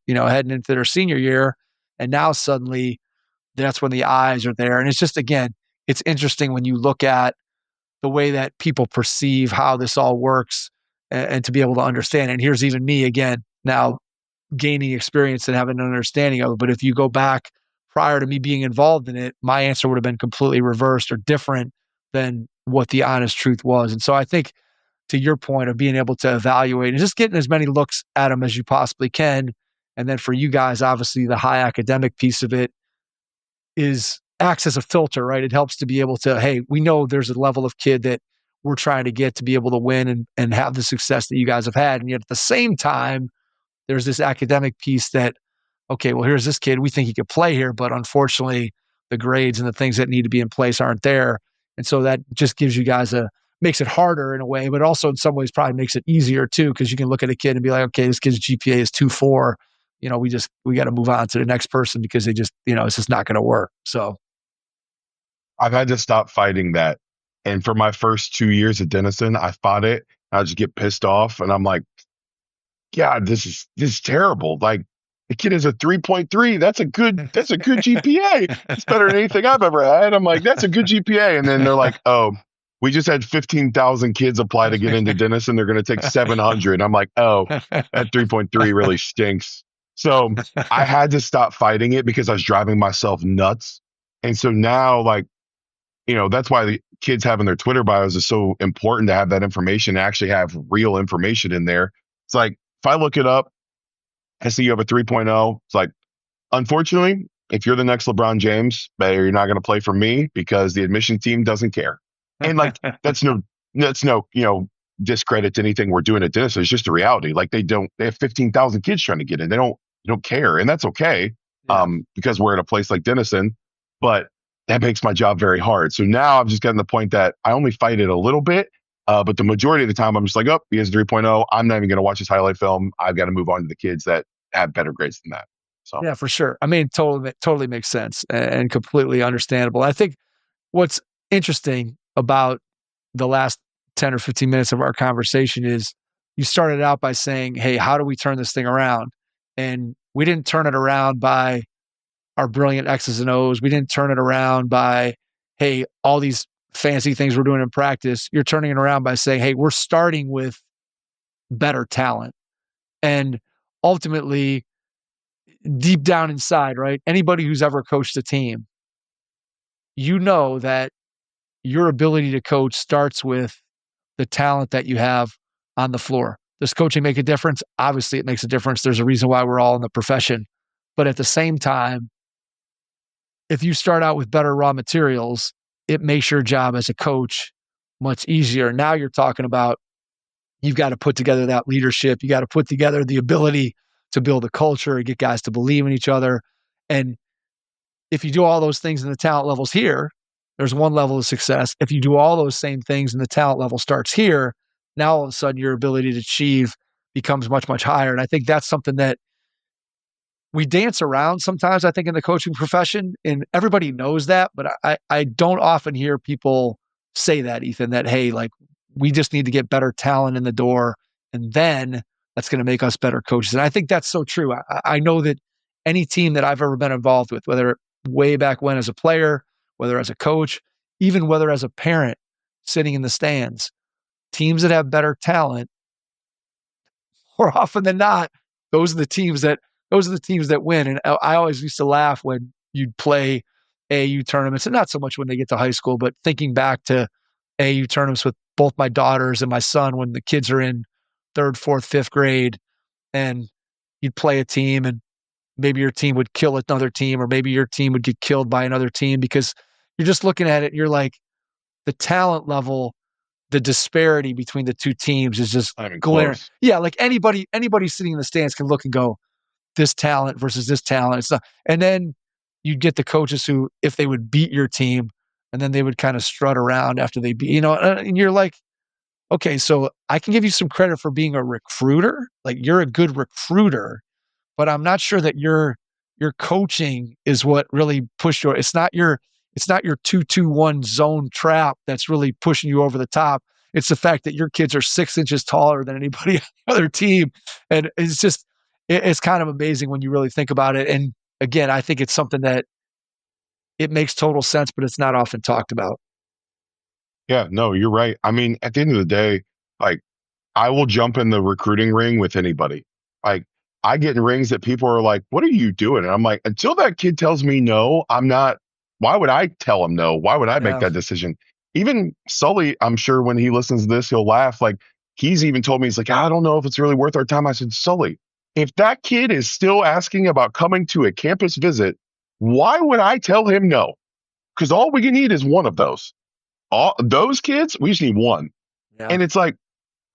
their senior year. And now suddenly that's when the eyes are there. And it's just, again, it's interesting when you look at the way that people perceive how this all works and to be able to understand. And here's even me again, now gaining experience and having an understanding of it. But if you go back prior to me being involved in it, my answer would have been completely reversed or different than what the honest truth was. And so I think to your point of being able to evaluate and just getting as many looks at them as you possibly can. And then for you guys, obviously the high academic piece of it acts as a filter, right? It helps to be able to, hey, we know there's a level of kid that we're trying to get to be able to win and have the success that you guys have had. And yet at the same time, there's this academic piece that, okay, well, here's this kid. We think he could play here, but unfortunately, the grades and the things that need to be in place aren't there. And so that just gives you guys makes it harder in a way, but also in some ways probably makes it easier too, because you can look at a kid and be like, okay, this kid's GPA is 2.4. You know, we got to move on to the next person because they just, it's just not going to work. So I've had to stop fighting that. And for my first 2 years at Denison, I fought it. I just get pissed off and I'm like, yeah, this is terrible. Like the kid has a 3.3. That's a good GPA. It's better than anything I've ever had. I'm like, that's a good GPA. And then they're like, oh, we just had 15,000 kids apply to get into Denison. They're going to take 700. I'm like, oh, that 3.3 really stinks. So I had to stop fighting it because I was driving myself nuts. And so now, like, that's why the kids having their Twitter bios is so important, to have that information, to actually have real information in there. It's like, if I look it up, I see you have a 3.0. It's like, unfortunately, if you're the next LeBron James, you're not going to play for me because the admission team doesn't care. And like, that's no, discredit to anything we're doing at Denison. It's just a reality. Like, they have 15,000 kids trying to get in. They don't care. And that's okay. Because we're at a place like Denison, but that makes my job very hard. So now I've just gotten to the point that I only fight it a little bit. But the majority of the time I'm just like, oh, he has a 3.0. I'm not even going to watch his highlight film. I've got to move on to the kids that have better grades than that. So yeah, for sure. I mean, totally makes sense and completely understandable. I think what's interesting about the last 10 or 15 minutes of our conversation is you started out by saying, hey, how do we turn this thing around? And we didn't turn it around by our brilliant X's and O's. We didn't turn it around by, hey, all these fancy things we're doing in practice. You're turning it around by saying, hey, we're starting with better talent. And ultimately, deep down inside, right? Anybody who's ever coached a team, that your ability to coach starts with the talent that you have on the floor. Does coaching make a difference? Obviously, it makes a difference. There's a reason why we're all in the profession. But at the same time, if you start out with better raw materials, it makes your job as a coach much easier. Now you're talking about, you've got to put together that leadership. You got to put together the ability to build a culture and get guys to believe in each other. And if you do all those things in the talent levels here, there's one level of success. If you do all those same things and the talent level starts here, now all of a sudden your ability to achieve becomes much, much higher. And I think that's something that we dance around sometimes, I think, in the coaching profession, and everybody knows that, but I don't often hear people say that, Ethan, that, hey, like, we just need to get better talent in the door, and then that's going to make us better coaches. And I think that's so true. I know that any team that I've ever been involved with, whether way back when as a player, whether as a coach, even whether as a parent sitting in the stands, teams that have better talent, more often than not, those are the teams that win. And I always used to laugh when you'd play AAU tournaments, and not so much when they get to high school, but thinking back to AAU tournaments with both my daughters and my son when the kids are in 3rd, 4th, 5th grade, and you'd play a team and maybe your team would kill another team, or maybe your team would get killed by another team, because you're just looking at it and you're like, the talent level, the disparity between the two teams is just glaring. Close. Yeah, like anybody sitting in the stands can look and go, this talent versus this talent. It's not, and then you'd get the coaches who, if they would beat your team, and then they would kind of strut around after they beat, and you're like, okay, so I can give you some credit for being a recruiter. Like, you're a good recruiter, but I'm not sure that your coaching is what really pushed you. It's not your 2-2-1 zone trap that's really pushing you over the top. It's the fact that your kids are 6 inches taller than anybody on the other team. And it's just, it's kind of amazing when you really think about it. And again, I think it's something that it makes total sense, but it's not often talked about. Yeah, no, you're right. I mean, at the end of the day, like, I will jump in the recruiting ring with anybody. Like, I get in rings that people are like, what are you doing? And I'm like, until that kid tells me no, I'm not. Why would I tell him no? Why would I make that decision? Even Sully, I'm sure when he listens to this, he'll laugh. Like, he's even told me, he's like, I don't know if it's really worth our time. I said, Sully, if that kid is still asking about coming to a campus visit, why would I tell him no? Because all we need is one of those. All those kids, we just need one. Yeah. And it's like,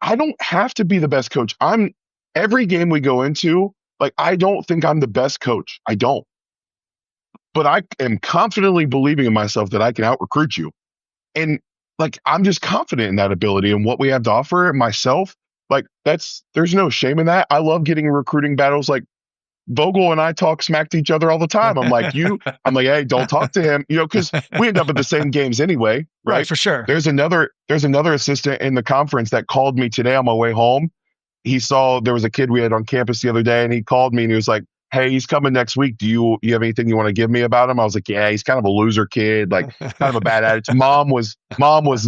I don't have to be the best coach. Every game we go into, like, I don't think I'm the best coach. I don't. But I am confidently believing in myself that I can out-recruit you. And, like, I'm just confident in that ability and what we have to offer myself. Like, there's no shame in that. I love getting in recruiting battles. Like, Vogel and I talk smack to each other all the time. I'm like, hey, don't talk to him, because we end up at the same games anyway. Right, for sure. There's another assistant in the conference that called me today on my way home. He saw there was a kid we had on campus the other day, and he called me and he was like, hey, he's coming next week. Do you have anything you want to give me about him? I was like, yeah, he's kind of a loser kid, like kind of a bad attitude. Mom was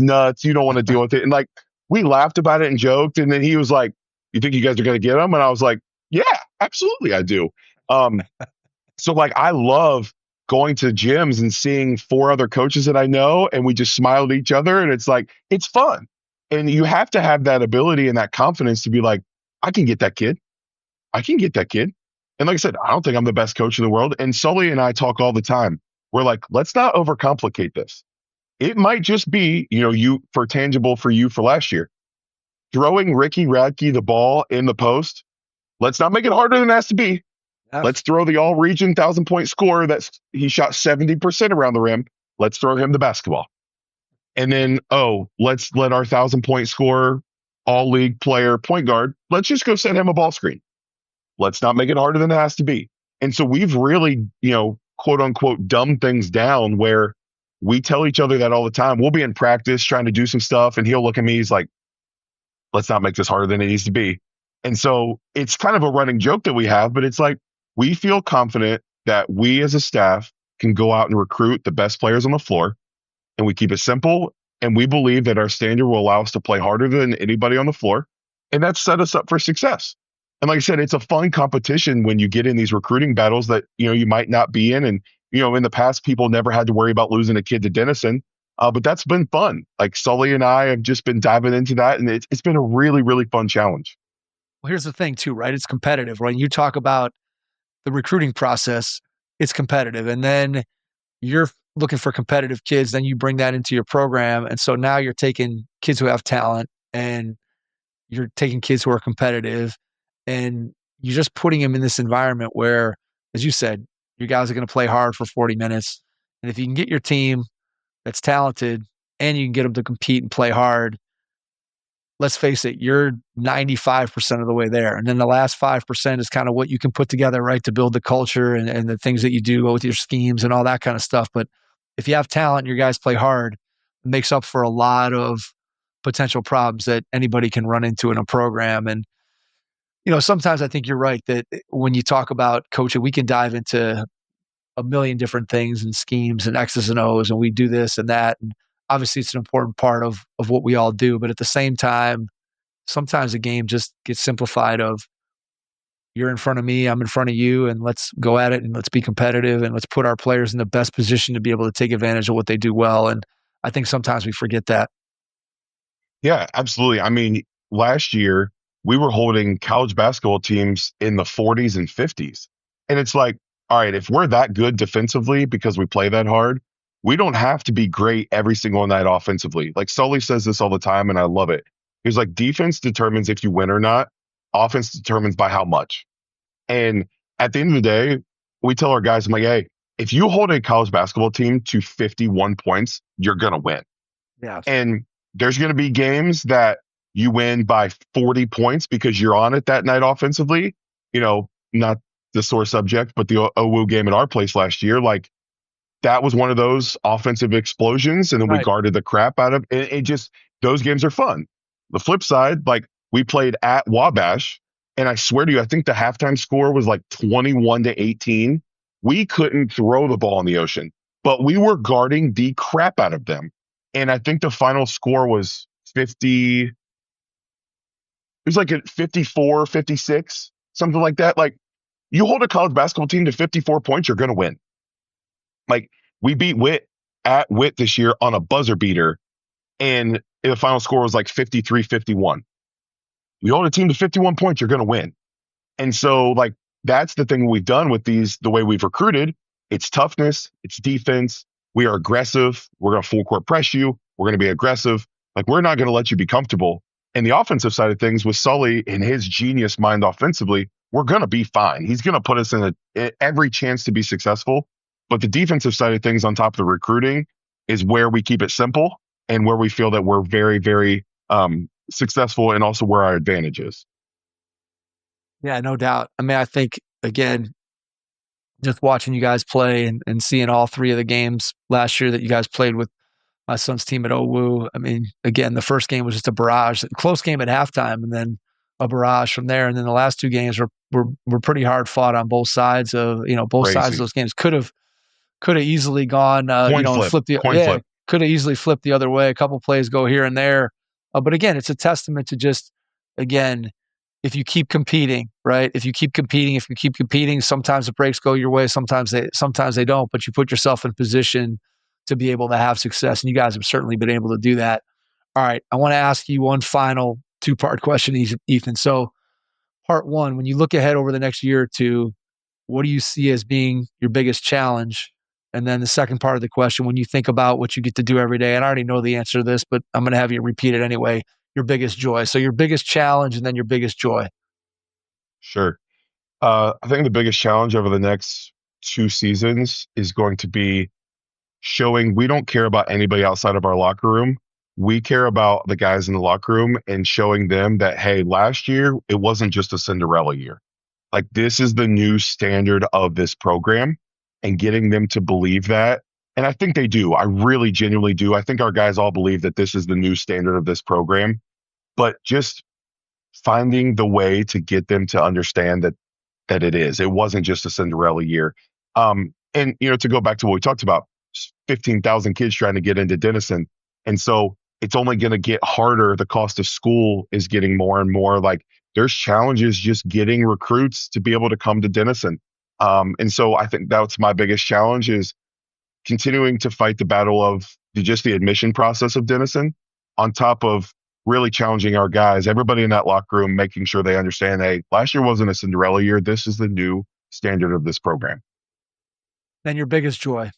nuts. You don't want to deal with it. And like we laughed about it and joked. And then he was like, you think you guys are going to get him? And I was like, yeah, absolutely, I do. So like I love going to gyms and seeing 4 other coaches that I know, and we just smile at each other, and it's like it's fun. And you have to have that ability and that confidence to be like, I can get that kid. I can get that kid. And like I said, I don't think I'm the best coach in the world. And Sully and I talk all the time. We're like, let's not overcomplicate this. It might just be, you for tangible for you for last year. Throwing Ricky Radke the ball in the post. Let's not make it harder than it has to be. Let's throw the all-region 1,000-point scorer he shot 70% around the rim. Let's throw him the basketball. And then, let's let our 1,000-point scorer, all-league player, point guard, let's just go send him a ball screen. Let's not make it harder than it has to be. And so we've really, quote unquote, dumbed things down where we tell each other that all the time. We'll be in practice trying to do some stuff, and he'll look at me. He's like, let's not make this harder than it needs to be. And so it's kind of a running joke that we have, but it's like we feel confident that we as a staff can go out and recruit the best players on the floor, and we keep it simple. And we believe that our standard will allow us to play harder than anybody on the floor. And that's set us up for success. And like I said, it's a fun competition when you get in these recruiting battles that, you might not be in. And, in the past, people never had to worry about losing a kid to Denison. But that's been fun. Like Sully and I have just been diving into that. And it's been a really, really fun challenge. Well, here's the thing too, right? It's competitive. When you talk about the recruiting process, it's competitive. And then you're looking for competitive kids. Then you bring that into your program. And so now you're taking kids who have talent and you're taking kids who are competitive. And you're just putting them in this environment where, as you said, you guys are going to play hard for 40 minutes. And if you can get your team that's talented and you can get them to compete and play hard, let's face it, you're 95% of the way there. And then the last 5% is kind of what you can put together, right, to build the culture and the things that you do with your schemes and all that kind of stuff. But if you have talent and your guys play hard, it makes up for a lot of potential problems that anybody can run into in a program. And sometimes I think you're right that when you talk about coaching, we can dive into a million different things and schemes and X's and O's, and we do this and that. And obviously it's an important part of what we all do. But at the same time, sometimes the game just gets simplified of you're in front of me, I'm in front of you, and let's go at it and let's be competitive and let's put our players in the best position to be able to take advantage of what they do well. And I think sometimes we forget that. Yeah, absolutely. I mean, last year, we were holding college basketball teams in the 40s and 50s. And it's like, all right, if we're that good defensively because we play that hard, we don't have to be great every single night offensively. Like Sully says this all the time, and I love it. He's like, defense determines if you win or not. Offense determines by how much. And at the end of the day, we tell our guys, I'm like, hey, if you hold a college basketball team to 51 points, you're going to win. Yeah. And there's going to be games that you win by 40 points because you're on it that night offensively. Not the sore subject, but the OWU game at our place last year, like that was one of those offensive explosions. And then we guarded the crap out of it. It just, those games are fun. The flip side, like we played at Wabash, and I swear to you, I think the halftime score was like 21-18. We couldn't throw the ball in the ocean, but we were guarding the crap out of them. And I think the final score was 50. It was like at 54, 56, something like that. Like you hold a college basketball team to 54 points, you're going to win. Like we beat Witt at Witt this year on a buzzer beater, and the final score was like 53-51. You hold a team to 51 points, you're going to win. And so like that's the thing we've done with the way we've recruited. It's toughness, it's defense. We are aggressive. We're going to full court press you. We're going to be aggressive. Like we're not going to let you be comfortable. And the offensive side of things with Sully and his genius mind offensively, we're going to be fine. He's going to put us in every chance to be successful. But the defensive side of things on top of the recruiting is where we keep it simple and where we feel that we're very, very successful, and also where our advantage is. Yeah, no doubt. I mean, I think, again, just watching you guys play and seeing all 3 of the games last year that you guys played with my son's team at OWU. I mean, again, the first game was just a barrage, a close game at halftime, and then a barrage from there. And then the last 2 games were were pretty hard fought on both sides of both sides of Crazy. those games. Could have easily gone Coin flip. flipped the Coin flip. could have easily flipped the other way. A couple plays go here and there, but again, it's a testament to just, again, if you keep competing, right? If you keep competing, sometimes the breaks go your way, sometimes they don't, but you put yourself in a position to be able to have success, and you guys have certainly been able to do that. All right, I want to ask you one final two-part question, Ethan. So, part one, when you look ahead over the next year or two, what do you see as being your biggest challenge? And then the second part of the question, when you think about what you get to do every day, and I already know the answer to this, but I'm going to have you repeat it anyway, your biggest joy. So your biggest challenge and then your biggest joy. Sure. I think the biggest challenge over the next 2 seasons is going to be showing we don't care about anybody outside of our locker room. We care about the guys in the locker room and showing them that, hey, last year, it wasn't just a Cinderella year. Like, this is the new standard of this program, and getting them to believe that. And I think they do. I really genuinely do. I think our guys all believe that this is the new standard of this program, but just finding the way to get them to understand that it is. It wasn't just a Cinderella year. And, to go back to what we talked about, 15,000 kids trying to get into Denison. And so it's only going to get harder. The cost of school is getting more and more. Like, there's challenges just getting recruits to be able to come to Denison. And so I think that's my biggest challenge, is continuing to fight the battle of just the admission process of Denison, on top of really challenging our guys, everybody in that locker room, making sure they understand, hey, last year wasn't a Cinderella year. This is the new standard of this program. Then your biggest joy.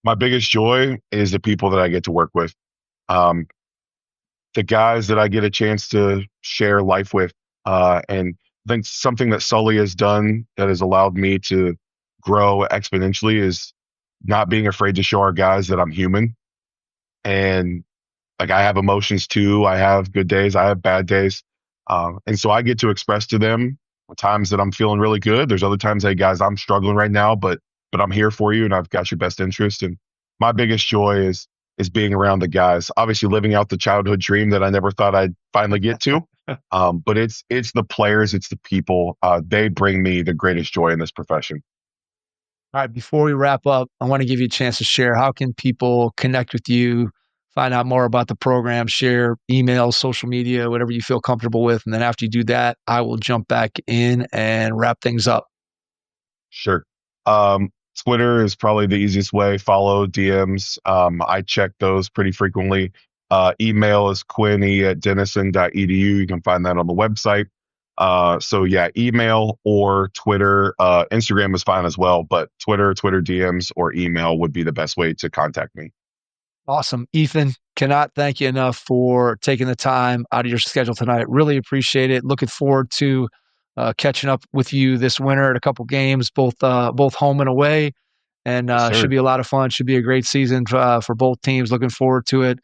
My biggest joy is the people that I get to work with. The guys that I get a chance to share life with. And I think something that Sully has done that has allowed me to grow exponentially is not being afraid to show our guys that I'm human. And like, I have emotions too. I have good days. I have bad days. And so I get to express to them times that I'm feeling really good. There's other times, hey guys, I'm struggling right now, but I'm here for you and I've got your best interest. And my biggest joy is being around the guys, obviously living out the childhood dream that I never thought I'd finally get to. But it's the players, it's the people. They bring me the greatest joy in this profession. All right, before we wrap up, I want to give you a chance to share. How can people connect with you, find out more about the program, share emails, social media, whatever you feel comfortable with? And then after you do that, I will jump back in and wrap things up. Sure. Twitter is probably the easiest way. Follow DMs. I check those pretty frequently. Email is quinn@denison.edu. You can find that on the website. So yeah, email or Twitter. Instagram is fine as well, but Twitter DMs or email would be the best way to contact me. Awesome. Ethan, cannot thank you enough for taking the time out of your schedule tonight. Really appreciate it. Looking forward to catching up with you this winter at a couple games, both home and away. And should be a lot of fun. Should be a great season for both teams. Looking forward to it.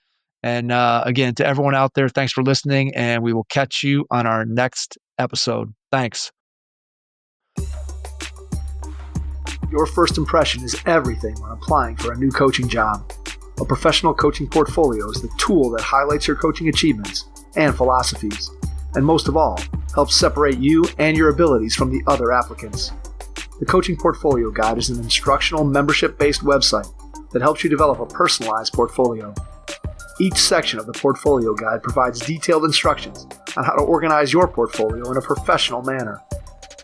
And again, to everyone out there, thanks for listening, and we will catch you on our next episode. Thanks. Your first impression is everything when applying for a new coaching job. A professional coaching portfolio is the tool that highlights your coaching achievements and philosophies, and most of all, helps separate you and your abilities from the other applicants. The Coaching Portfolio Guide is an instructional, membership-based website that helps you develop a personalized portfolio. Each section of the Portfolio Guide provides detailed instructions on how to organize your portfolio in a professional manner.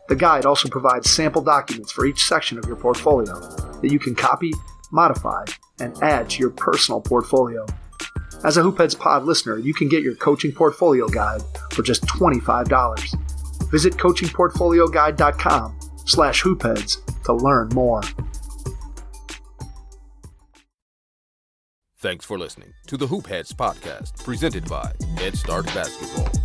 The guide also provides sample documents for each section of your portfolio that you can copy, modify, and add to your personal portfolio. As a Hoopheads Pod listener, you can get your Coaching Portfolio Guide for just $25. Visit coachingportfolioguide.com/hoopheads to learn more. Thanks for listening to the Hoopheads podcast, presented by Head Start Basketball.